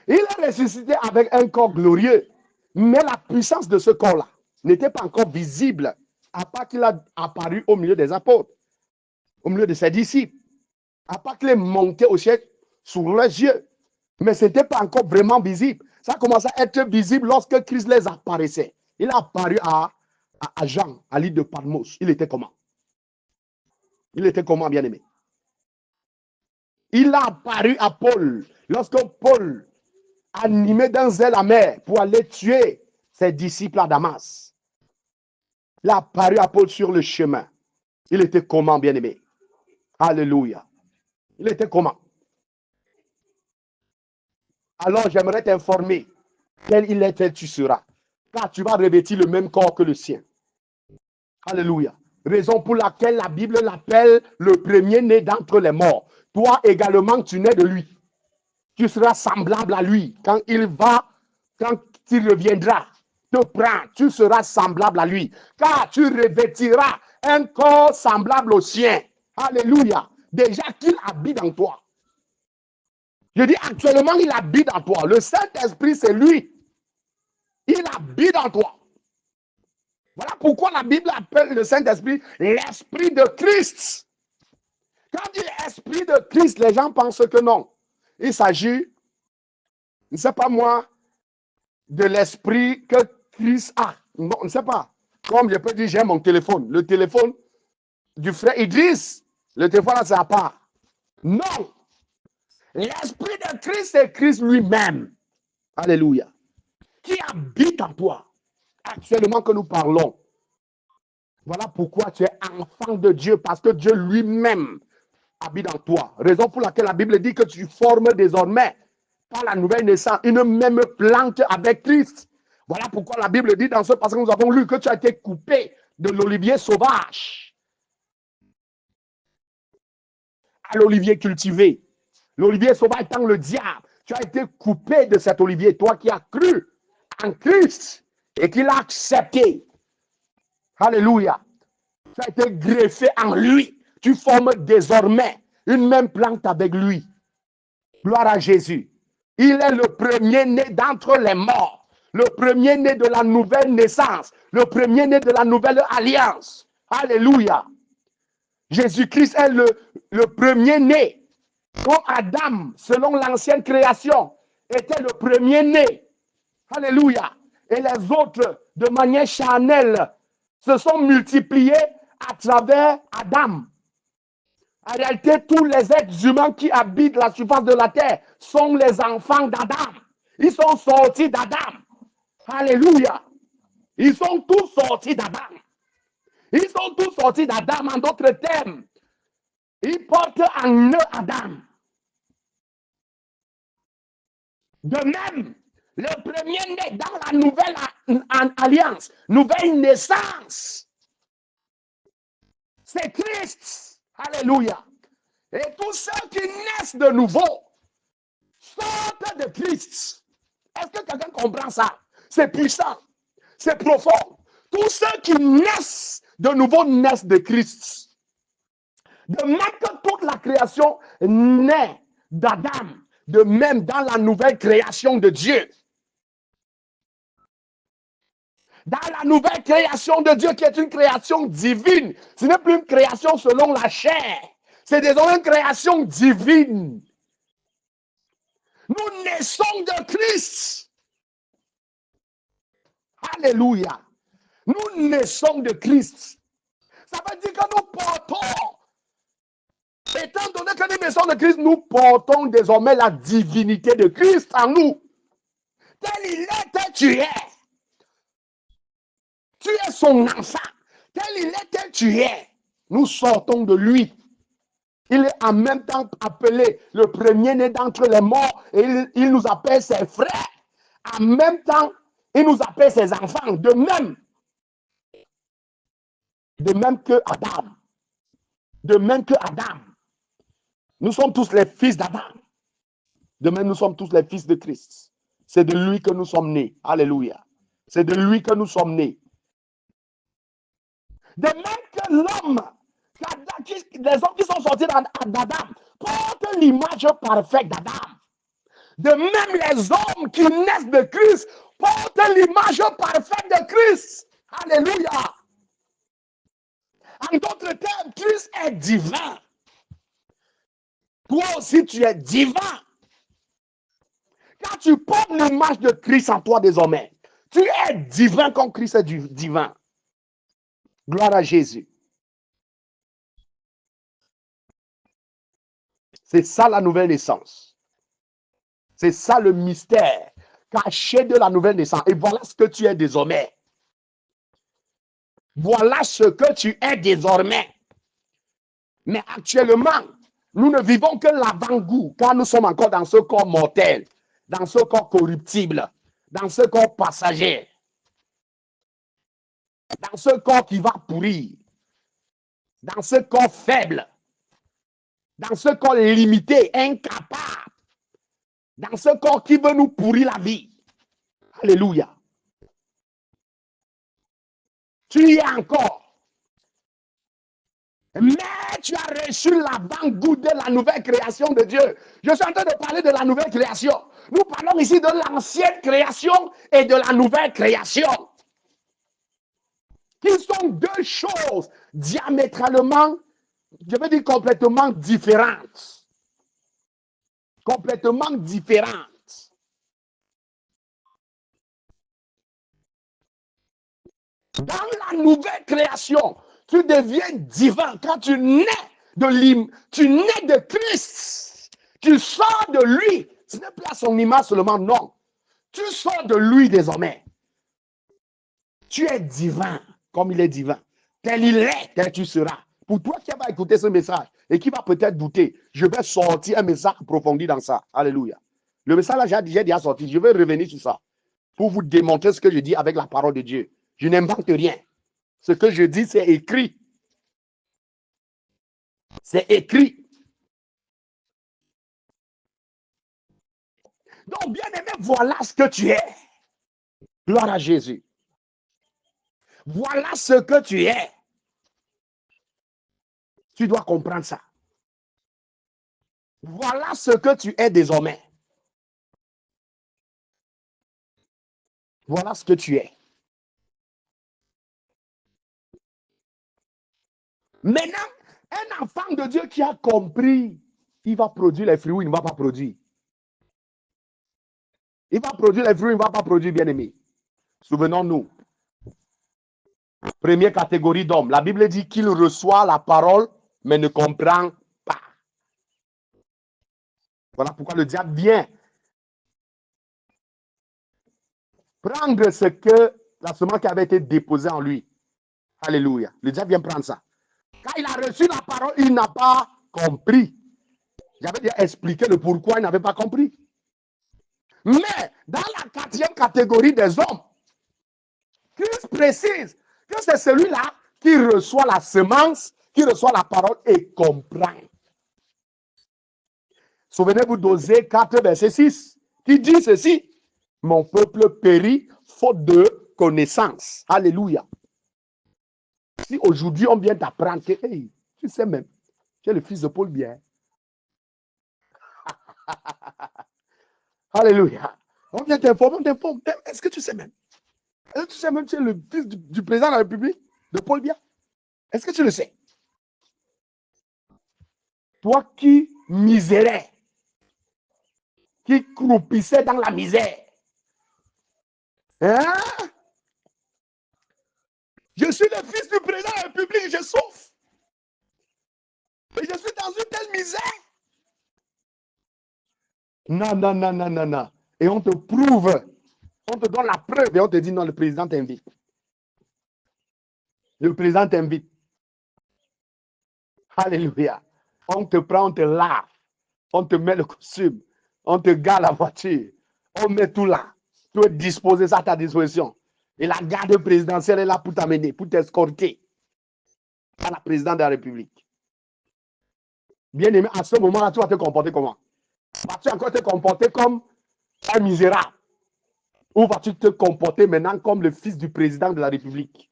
Il est ressuscité avec un corps glorieux. Mais la puissance de ce corps-là n'était pas encore visible, à part qu'il a apparu au milieu des apôtres, au milieu de ses disciples, à part qu'il est monté au ciel sous leurs yeux. Mais ce n'était pas encore vraiment visible. Ça a commencé à être visible lorsque Christ les apparaissait. Il a apparu à Jean, à l'île de Patmos. Il était comment? Il était comment, bien-aimé? Il a apparu à Paul. Lorsque Paul, animé d'un zèle amer pour aller tuer ses disciples à Damas, il a apparu à Paul sur le chemin. Il était comment, bien-aimé? Alléluia. Il était comment? Alors, j'aimerais t'informer. Tel il est, tel tu seras. Car tu vas revêtir le même corps que le sien. Alléluia. Raison pour laquelle la Bible l'appelle le premier-né d'entre les morts. Toi également, tu nais de lui. Tu seras semblable à lui. Quand il reviendra, te prend, tu seras semblable à lui. Car tu revêtiras un corps semblable au sien. Alléluia. Déjà qu'il habite en toi. Je dis actuellement, il habite en toi. Le Saint-Esprit, c'est lui. Il habite en toi. Voilà pourquoi la Bible appelle le Saint-Esprit l'Esprit de Christ. Quand il dit l'Esprit de Christ, les gens pensent que non. Il s'agit, je ne sais pas moi, de l'Esprit que Christ a. Non, je ne sais pas. Comme je peux dire, j'ai mon téléphone. Le téléphone du frère Idriss, le téléphone là, c'est à part. Non. L'Esprit de Christ, c'est Christ lui-même. Alléluia. Qui habite en toi. Actuellement que nous parlons. Voilà pourquoi tu es enfant de Dieu, parce que Dieu lui-même habite en toi. Raison pour laquelle la Bible dit que tu formes désormais, par la nouvelle naissance, une même plante avec Christ. Voilà pourquoi la Bible dit dans ce passage que nous avons lu que tu as été coupé de l'olivier sauvage à l'olivier cultivé. L'olivier sauvage étant le diable. Tu as été coupé de cet olivier, toi qui as cru en Christ et qui l'a accepté. Alléluia. Tu as été greffé en lui. Tu formes désormais une même plante avec lui. Gloire à Jésus. Il est le premier-né d'entre les morts, le premier-né de la nouvelle naissance, le premier-né de la nouvelle alliance. Alléluia. Jésus-Christ est le premier-né. Quand Adam, selon l'ancienne création, était le premier-né. Alléluia. Et les autres, de manière charnelle, se sont multipliés à travers Adam. En réalité, tous les êtres humains qui habitent la surface de la terre sont les enfants d'Adam. Ils sont sortis d'Adam. Alléluia. Ils sont tous sortis d'Adam. Ils sont tous sortis d'Adam, en d'autres termes. Ils portent en eux Adam. De même, le premier-né dans la nouvelle alliance, nouvelle naissance, c'est Christ. Alléluia. Et tous ceux qui naissent de nouveau sortent de Christ. Est-ce que quelqu'un comprend ça? C'est puissant. C'est profond. Tous ceux qui naissent de nouveau naissent de Christ. De même que toute la création naît d'Adam, de même dans la nouvelle création de Dieu. Dans la nouvelle création de Dieu qui est une création divine, ce n'est plus une création selon la chair, c'est désormais une création divine. Nous naissons de Christ. Alléluia. Nous naissons de Christ. Ça veut dire que nous portons, étant donné que nous naissons de Christ, nous portons désormais la divinité de Christ en nous. Tel il est, tel tu es. Tu es son enfant. Tel il est, tel tu es. Nous sortons de lui. Il est en même temps appelé le premier-né d'entre les morts et il nous appelle ses frères. En même temps, il nous appelle ses enfants. De même que Adam. De même que Adam. Nous sommes tous les fils d'Adam. De même, nous sommes tous les fils de Christ. C'est de lui que nous sommes nés. Alléluia. C'est de lui que nous sommes nés. De même que l'homme, les hommes qui sont sortis d'Adam, portent l'image parfaite d'Adam. De même, les hommes qui naissent de Christ portent l'image parfaite de Christ. Alléluia. En d'autres termes, Christ est divin. Toi aussi, tu es divin. Quand tu portes l'image de Christ en toi désormais, tu es divin comme Christ est divin. Gloire à Jésus. C'est ça la nouvelle naissance. C'est ça le mystère caché de la nouvelle naissance. Et voilà ce que tu es désormais. Voilà ce que tu es désormais. Mais actuellement, nous ne vivons que l'avant-goût, car nous sommes encore dans ce corps mortel, dans ce corps corruptible, dans ce corps passager, dans ce corps qui va pourrir, dans ce corps faible, dans ce corps limité, incapable, dans ce corps qui veut nous pourrir la vie. Alléluia. Tu y es encore. Mais tu as reçu l'avant-goût de la nouvelle création de Dieu. Je suis en train de parler de la nouvelle création. Nous parlons ici de l'ancienne création et de la nouvelle création. Qui sont deux choses diamétralement, je veux dire complètement différentes. Complètement différentes. Dans la nouvelle création, tu deviens divin quand tu nais de Christ. Tu sors de lui. Ce n'est plus à son image seulement, non. Tu sors de lui désormais. Tu es divin comme il est divin. Tel il est, tel tu seras. Pour toi qui vas écouter ce message et qui va peut-être douter, je vais sortir un message approfondi dans ça. Alléluia. Le message là, j'ai déjà sorti. Je vais revenir sur ça pour vous démontrer ce que je dis avec la parole de Dieu. Je n'invente rien. Ce que je dis, c'est écrit. C'est écrit. Donc, bien aimé, voilà ce que tu es. Gloire à Jésus. Voilà ce que tu es. Tu dois comprendre ça. Voilà ce que tu es désormais. Voilà ce que tu es. Maintenant, un enfant de Dieu qui a compris, il va produire les fruits ou il ne va pas produire. Il va produire les fruits, il ne va pas produire, bien-aimé. Souvenons-nous. Première catégorie d'hommes. La Bible dit qu'il reçoit la parole, mais ne comprend pas. Voilà pourquoi le diable vient prendre ce que la semence qui avait été déposée en lui. Alléluia. Le diable vient prendre ça. Quand il a reçu la parole, il n'a pas compris. J'avais déjà expliqué le pourquoi il n'avait pas compris. Mais dans la quatrième catégorie des hommes, Christ précise que c'est celui-là qui reçoit la semence, qui reçoit la parole et comprend. Souvenez-vous d'Osée 4, verset 6, qui dit ceci: mon peuple périt faute de connaissance. Alléluia. Si aujourd'hui on vient t'apprendre que, hey, tu sais même, tu es le fils de Paul Biya. Alléluia. On vient t'informer, on t'informe. Est-ce que tu sais même? Est-ce que tu sais même que tu es le fils du président de la République, de Paul Biya? Est-ce que tu le sais? Toi qui misérais, qui croupissais dans la misère. Hein? Je suis le fils du président de la République, je souffre. Mais je suis dans une telle misère. Non, non, non, non, non, non. Et on te prouve, on te donne la preuve et on te dit non, le président t'invite. Le président t'invite. Alléluia. On te prend, on te lave, on te met le costume, on te gare la voiture, on met tout là. Tout est disposé, ça à ta disposition. Et la garde présidentielle est là pour t'amener, pour t'escorter à la présidente de la République. Bien aimé, à ce moment-là, tu vas te comporter comment? Vas-tu encore te comporter comme un misérable? Ou vas-tu te comporter maintenant comme le fils du président de la République?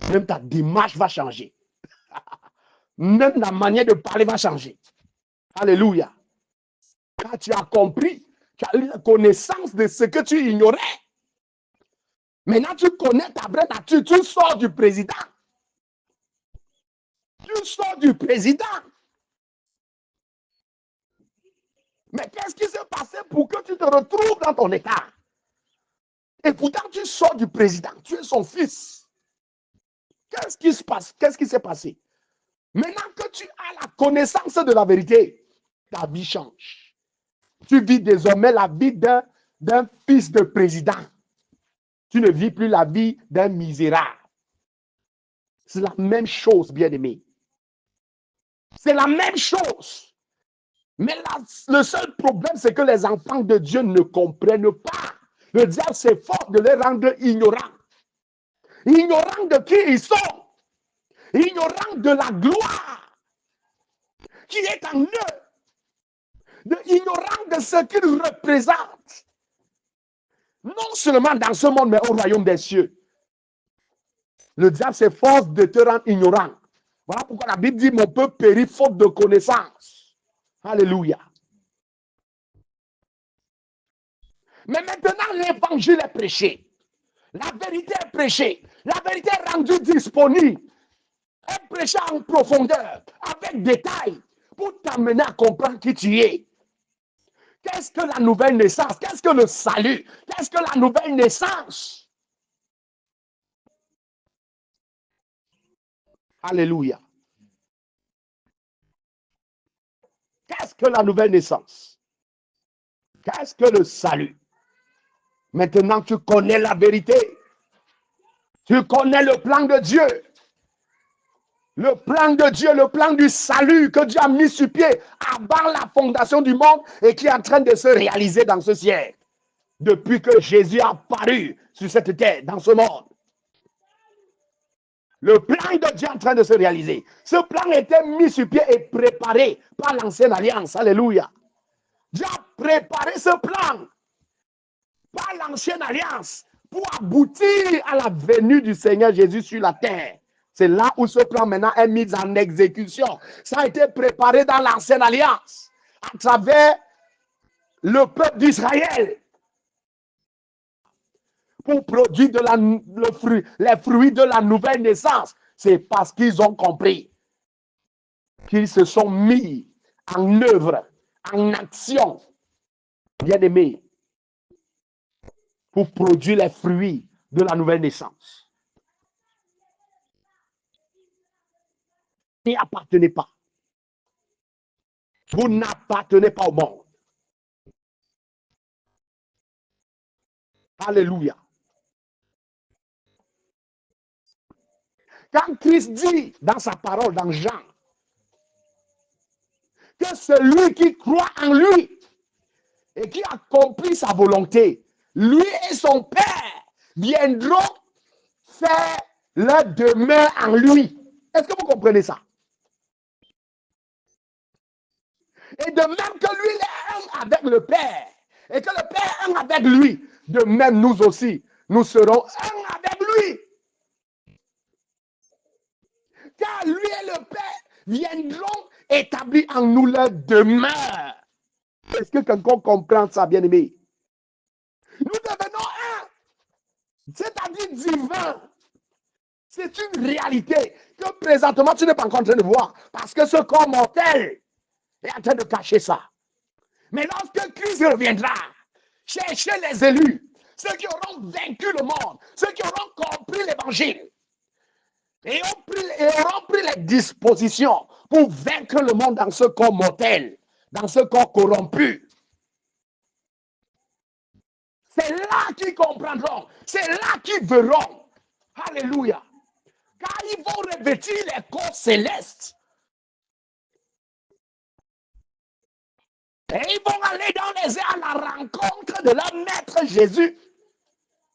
Même ta démarche va changer. Même la manière de parler va changer. Alléluia. Quand tu as compris, tu as eu la connaissance de ce que tu ignorais. Maintenant, tu connais ta vraie nature. Tu sors du président. Tu sors du président. Mais qu'est-ce qui s'est passé pour que tu te retrouves dans ton état? Et pourtant, tu sors du président. Tu es son fils. Qu'est-ce qui se passe? Qu'est-ce qui s'est passé? Maintenant que tu as la connaissance de la vérité, ta vie change. Tu vis désormais la vie d'un fils de président. Tu ne vis plus la vie d'un misérable. C'est la même chose, bien-aimé. C'est la même chose. Mais là, le seul problème, c'est que les enfants de Dieu ne comprennent pas. Le diable s'efforce de les rendre ignorants. Ignorants de qui ils sont. Ignorants de la gloire qui est en eux. Ignorants de ce qu'ils représentent. Non seulement dans ce monde, mais au royaume des cieux. Le diable s'efforce de te rendre ignorant. Voilà pourquoi la Bible dit: mon peuple périt faute de connaissance. Alléluia. Mais maintenant, l'évangile est prêché. La vérité est prêchée. La vérité est rendue disponible. Est prêchée en profondeur, avec détail, pour t'amener à comprendre qui tu es. Qu'est-ce que la nouvelle naissance? Qu'est-ce que le salut? Qu'est-ce que la nouvelle naissance? Alléluia. Qu'est-ce que la nouvelle naissance? Qu'est-ce que le salut? Maintenant, tu connais la vérité. Tu connais le plan de Dieu. Le plan de Dieu, le plan du salut que Dieu a mis sur pied avant la fondation du monde et qui est en train de se réaliser dans ce siècle. Depuis que Jésus a apparu sur cette terre, dans ce monde. Le plan de Dieu est en train de se réaliser. Ce plan était mis sur pied et préparé par l'ancienne alliance. Alléluia. Dieu a préparé ce plan par l'ancienne alliance pour aboutir à la venue du Seigneur Jésus sur la terre. C'est là où ce plan maintenant est mis en exécution. Ça a été préparé dans l'ancienne alliance à travers le peuple d'Israël pour produire les fruits de la nouvelle naissance. C'est parce qu'ils ont compris qu'ils se sont mis en œuvre, en action, bien aimés, pour produire les fruits de la nouvelle naissance. Vous n'y appartenez pas. Vous n'appartenez pas au monde. Alléluia. Quand Christ dit dans sa parole, dans Jean, que celui qui croit en lui et qui accomplit sa volonté, lui et son Père viendront faire leur demeure en lui. Est-ce que vous comprenez ça? Et de même que lui est un avec le Père, et que le Père est un avec lui, de même nous aussi, nous serons un avec lui. Car lui et le Père viendront établir en nous leur demeure. Est-ce que quelqu'un comprend ça, bien-aimé? Nous devenons un, c'est-à-dire divin. C'est une réalité que présentement tu n'es pas encore en train de voir, parce que ce corps mortel est en train de cacher ça. Mais lorsque Christ reviendra, chercher les élus, ceux qui auront vaincu le monde, ceux qui auront compris l'évangile, et auront pris les dispositions pour vaincre le monde dans ce corps mortel, dans ce corps corrompu. C'est là qu'ils comprendront, c'est là qu'ils verront. Alléluia. Car ils vont revêtir les corps célestes. Et ils vont aller dans les airs à la rencontre de leur maître Jésus.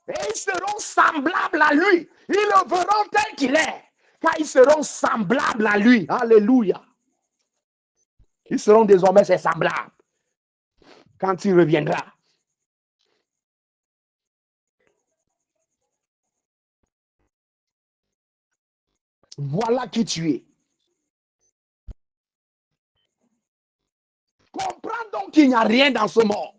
Et ils seront semblables à lui. Ils le verront tel qu'il est. Car ils seront semblables à lui. Alléluia. Ils seront désormais ses semblables. Quand il reviendra. Voilà qui tu es. Comprends donc qu'il n'y a rien dans ce monde.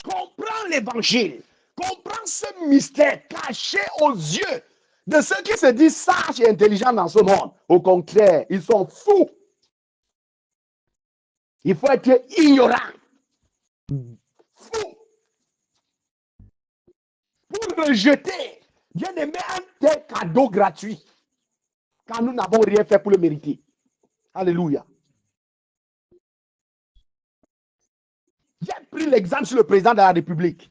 Comprends l'évangile. Comprends ce mystère caché aux yeux de ceux qui se disent sages et intelligents dans ce monde. Au contraire, ils sont fous. Il faut être ignorant. Fou. Pour rejeter, bien aimé, un tel cadeau gratuit. Car nous n'avons rien fait pour le mériter. Alléluia. J'ai pris l'exemple sur le président de la République.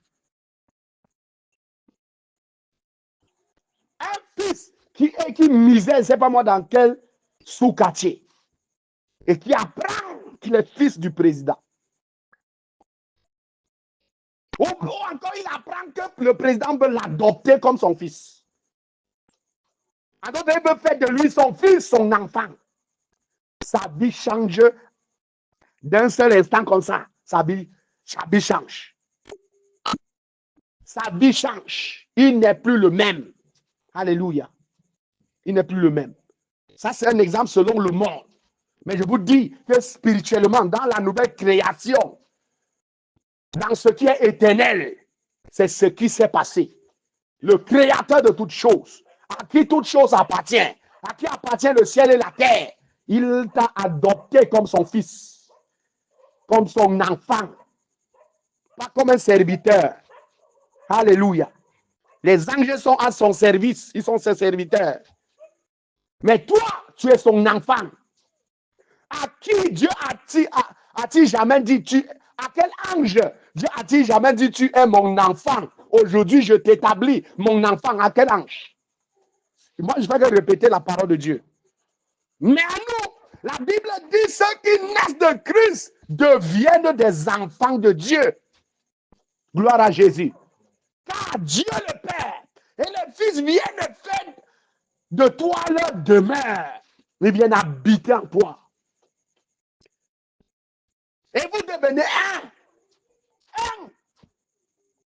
Un fils qui misait, je ne sais pas moi dans quel sous-quartier, et qui apprend qu'il est fils du président. Ou encore, il apprend que le président veut l'adopter comme son fils. Alors, il veut faire de lui son fils, son enfant. Sa vie change d'un seul instant comme ça. Sa vie change. Sa vie change. Il n'est plus le même. Alléluia. Il n'est plus le même. Ça, c'est un exemple selon le monde. Mais je vous dis que spirituellement, dans la nouvelle création, dans ce qui est éternel, c'est ce qui s'est passé. Le créateur de toutes choses, à qui toutes choses appartient, à qui appartient le ciel et la terre, il t'a adopté comme son fils, comme son enfant, pas comme un serviteur. Alléluia. Les anges sont à son service, ils sont ses serviteurs. Mais toi, tu es son enfant. À qui Dieu a-t-il jamais dit à quel ange Dieu a-t-il jamais dit tu es mon enfant? Aujourd'hui, je t'établis mon enfant. À quel ange? Moi, je vais répéter la parole de Dieu. Mais à nous, la Bible dit ceux qui naissent de Christ deviennent des enfants de Dieu. Gloire à Jésus. Car Dieu le Père et le Fils viennent faire de toi leur demeure. Ils viennent habiter en toi. Et vous devenez un.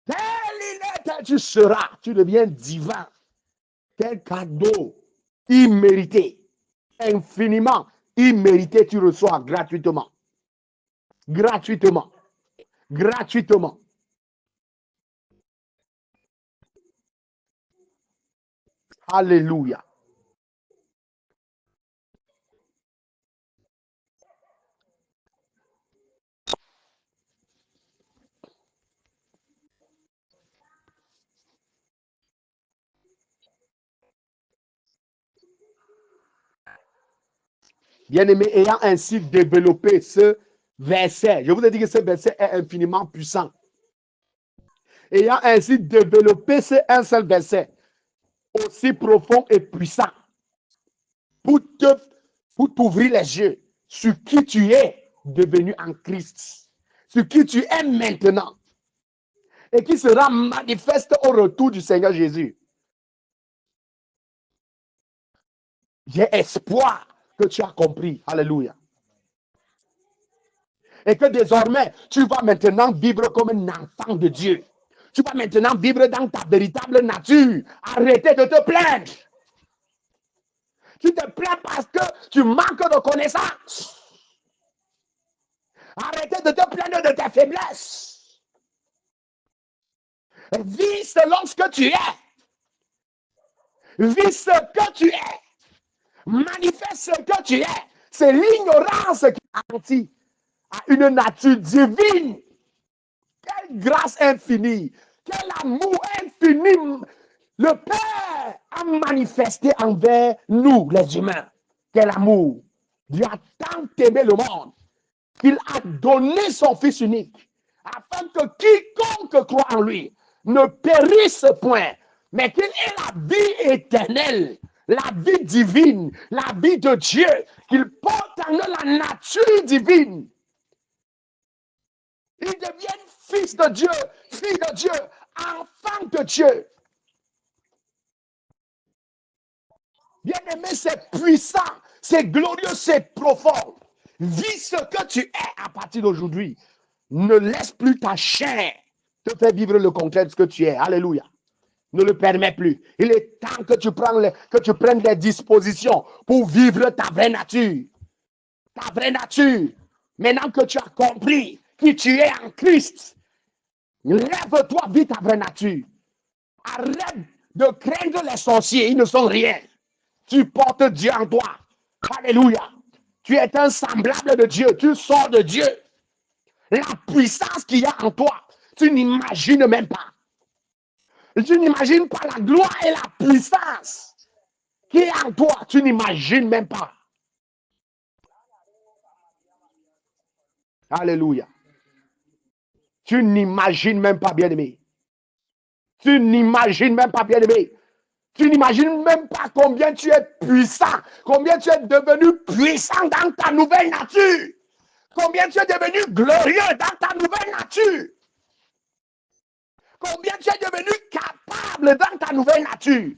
Tel il est, tel tu seras. Tu deviens divin. Quel cadeau immérité, infiniment immérité, tu reçois gratuitement. Gratuitement. Gratuitement. Alléluia. Bien-aimé, ayant ainsi développé ce verset, je vous ai dit que ce verset est infiniment puissant. Ayant ainsi développé ce un seul verset, aussi profond et puissant, pour t'ouvrir les yeux sur qui tu es devenu en Christ, sur qui tu es maintenant, et qui sera manifeste au retour du Seigneur Jésus. J'ai espoir que tu as compris. Alléluia. Et que désormais, tu vas maintenant vivre comme un enfant de Dieu. Tu vas maintenant vivre dans ta véritable nature. Arrêtez de te plaindre. Tu te plains parce que tu manques de connaissances. Arrêtez de te plaindre de tes faiblesses. Vis selon ce que tu es. Vis ce que tu es. Manifeste ce que tu es. C'est l'ignorance qui aboutit à une nature divine. Quelle grâce infinie. Quel amour infini. Le Père a manifesté envers nous, les humains. Quel amour. Dieu a tant aimé le monde qu'il a donné son Fils unique, afin que quiconque croit en lui ne périsse point, mais qu'il ait la vie éternelle, la vie divine, la vie de Dieu, qu'il porte en eux la nature divine. Ils deviennent fils de Dieu, fille de Dieu, enfants de Dieu. Bien-aimé, c'est puissant, c'est glorieux, c'est profond. Vis ce que tu es à partir d'aujourd'hui. Ne laisse plus ta chair te faire vivre le contraire de ce que tu es. Alléluia. Ne le permets plus. Il est temps que tu prennes des dispositions pour vivre ta vraie nature. Ta vraie nature. Maintenant que tu as compris qui tu es en Christ, lève-toi, vis ta vraie nature. Arrête de craindre les sorciers, ils ne sont rien. Tu portes Dieu en toi. Alléluia. Tu es un semblable de Dieu. Tu sors de Dieu. La puissance qu'il y a en toi, tu n'imagines même pas. Tu n'imagines pas la gloire et la puissance qui est en toi. Tu n'imagines même pas. Alléluia. Tu n'imagines même pas, bien-aimé. Tu n'imagines même pas, bien-aimé. Tu n'imagines même pas combien tu es puissant, combien tu es devenu puissant dans ta nouvelle nature, combien tu es devenu glorieux dans ta nouvelle nature, combien tu es devenu capable dans ta nouvelle nature.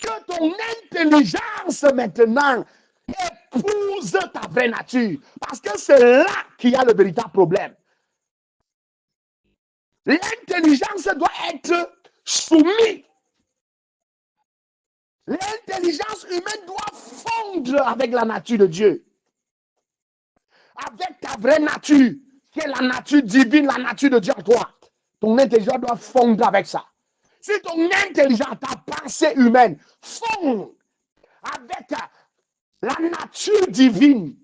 Que ton intelligence maintenant épouse ta vraie nature, parce que c'est là qu'il y a le véritable problème. L'intelligence doit être soumise. L'intelligence humaine doit fondre avec la nature de Dieu. Avec ta vraie nature, qui est la nature divine, la nature de Dieu en toi. Ton intelligence doit fondre avec ça. Si ton intelligence, ta pensée humaine fond avec la nature divine,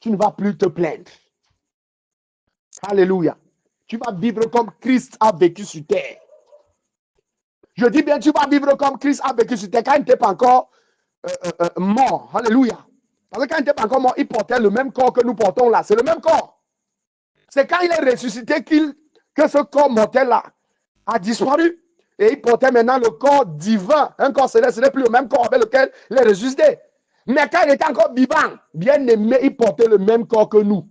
tu ne vas plus te plaindre. Alléluia. Tu vas vivre comme Christ a vécu sur terre. Je dis bien, tu vas vivre comme Christ a vécu sur terre quand il n'était pas encore mort. Alléluia. Parce que quand il n'était pas encore mort, il portait le même corps que nous portons là. C'est le même corps. C'est quand il est ressuscité que ce corps mortel-là a disparu. Et il portait maintenant le corps divin. Un corps céleste, ce n'est plus le même corps avec lequel il est ressuscité. Mais quand il était encore vivant, bien aimé, il portait le même corps que nous.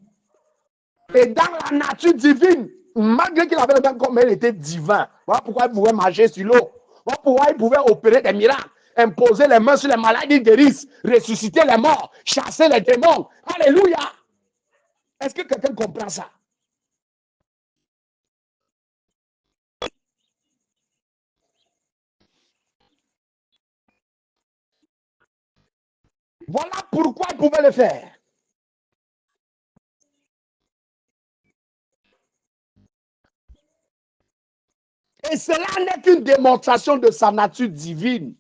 Et dans la nature divine, malgré qu'il avait le même corps, mais il était divin. Voilà pourquoi il pouvait marcher sur l'eau. Voilà pourquoi il pouvait opérer des miracles, imposer les mains sur les malades, ils guérissent, ressusciter les morts, chasser les démons. Alléluia. Est-ce que quelqu'un comprend ça? Voilà pourquoi il pouvait le faire. Et cela n'est qu'une démonstration de sa nature divine.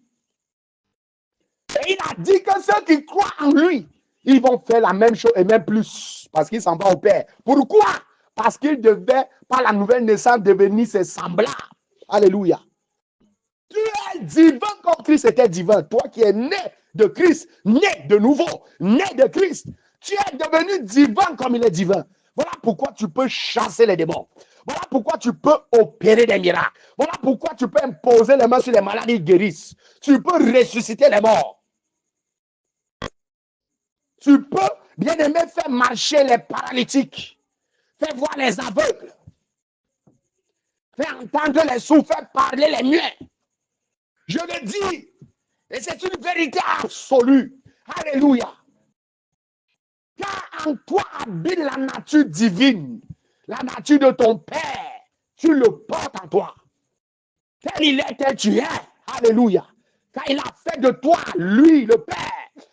Et il a dit que ceux qui croient en lui, ils vont faire la même chose et même plus. Parce qu'il s'en va au Père. Pourquoi? Parce qu'il devait, par la nouvelle naissance, devenir ses semblables. Alléluia. Tu es divin comme Christ était divin. Toi qui es né de Christ, né de nouveau, né de Christ, tu es devenu divin comme il est divin. Voilà pourquoi tu peux chasser les démons. Voilà pourquoi tu peux opérer des miracles. Voilà pourquoi tu peux imposer les mains sur les malades, ils guérissent. Tu peux ressusciter les morts. Tu peux, bien aimé, faire marcher les paralytiques, faire voir les aveugles, faire entendre les sourds, faire parler les muets. Je le dis, et c'est une vérité absolue. Alléluia. Car en toi habite la nature divine, la nature de ton Père. Tu le portes en toi. Tel il est, tel tu es. Alléluia. Car il a fait de toi, lui, le Père,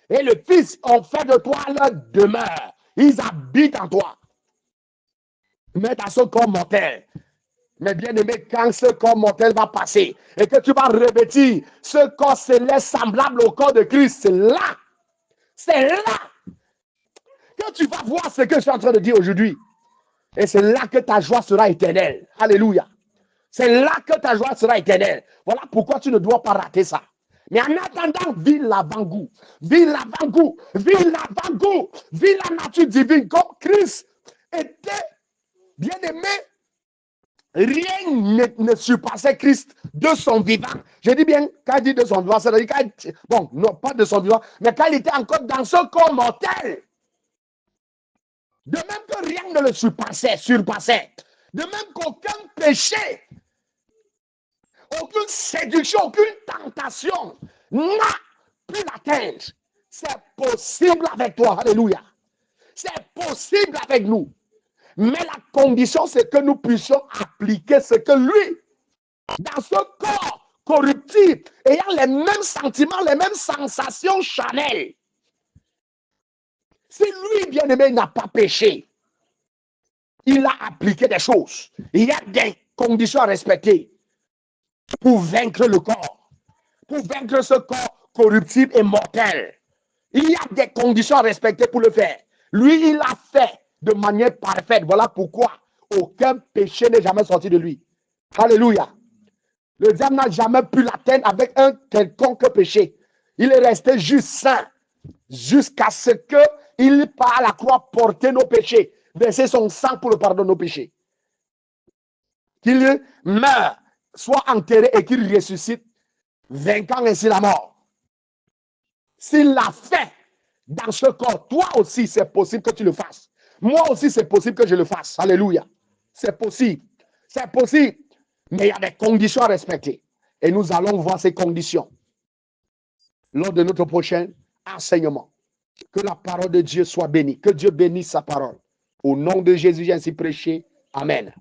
et le Fils ont fait de toi leur demeure. Ils habitent en toi. Mais dans ce corps mortel. Mais bien aimé, quand ce corps mortel va passer et que tu vas revêtir ce corps céleste semblable au corps de Christ, c'est là que tu vas voir ce que je suis en train de dire aujourd'hui. Et c'est là que ta joie sera éternelle. Alléluia. C'est là que ta joie sera éternelle. Voilà pourquoi tu ne dois pas rater ça. Mais en attendant, vis l'avant-goût. Vis l'avant-goût. Vis l'avant-goût. Vis la nature divine comme Christ était bien aimé. Rien ne surpassait Christ de son vivant. Je dis bien, quand il dit de son vivant, c'est-à-dire bon, non, pas de son vivant, mais quand il était encore dans ce corps mortel. De même que rien ne le surpassait. De même qu'aucun péché, aucune séduction, aucune tentation n'a pu l'atteindre. C'est possible avec toi. Alléluia. C'est possible avec nous. Mais la condition, c'est que nous puissions appliquer ce que lui, dans ce corps corruptible, ayant les mêmes sentiments, les mêmes sensations charnelles. Si lui, bien-aimé, n'a pas péché, il a appliqué des choses. Il y a des conditions à respecter pour vaincre le corps, pour vaincre ce corps corruptible et mortel. Il y a des conditions à respecter pour le faire. Lui, il l'a fait de manière parfaite. Voilà pourquoi aucun péché n'est jamais sorti de lui. Alléluia. Le diable n'a jamais pu l'atteindre avec un quelconque péché. Il est resté juste saint jusqu'à ce qu'il, par la croix, porter nos péchés, verser son sang pour le pardon de nos péchés. Qu'il meure, soit enterré et qu'il ressuscite, vainquant ainsi la mort. S'il l'a fait dans ce corps, toi aussi, c'est possible que tu le fasses. Moi aussi, c'est possible que je le fasse. Alléluia. C'est possible. C'est possible. Mais il y a des conditions à respecter. Et nous allons voir ces conditions lors de notre prochain enseignement. Que la parole de Dieu soit bénie. Que Dieu bénisse sa parole. Au nom de Jésus, j'ai ainsi prêché. Amen.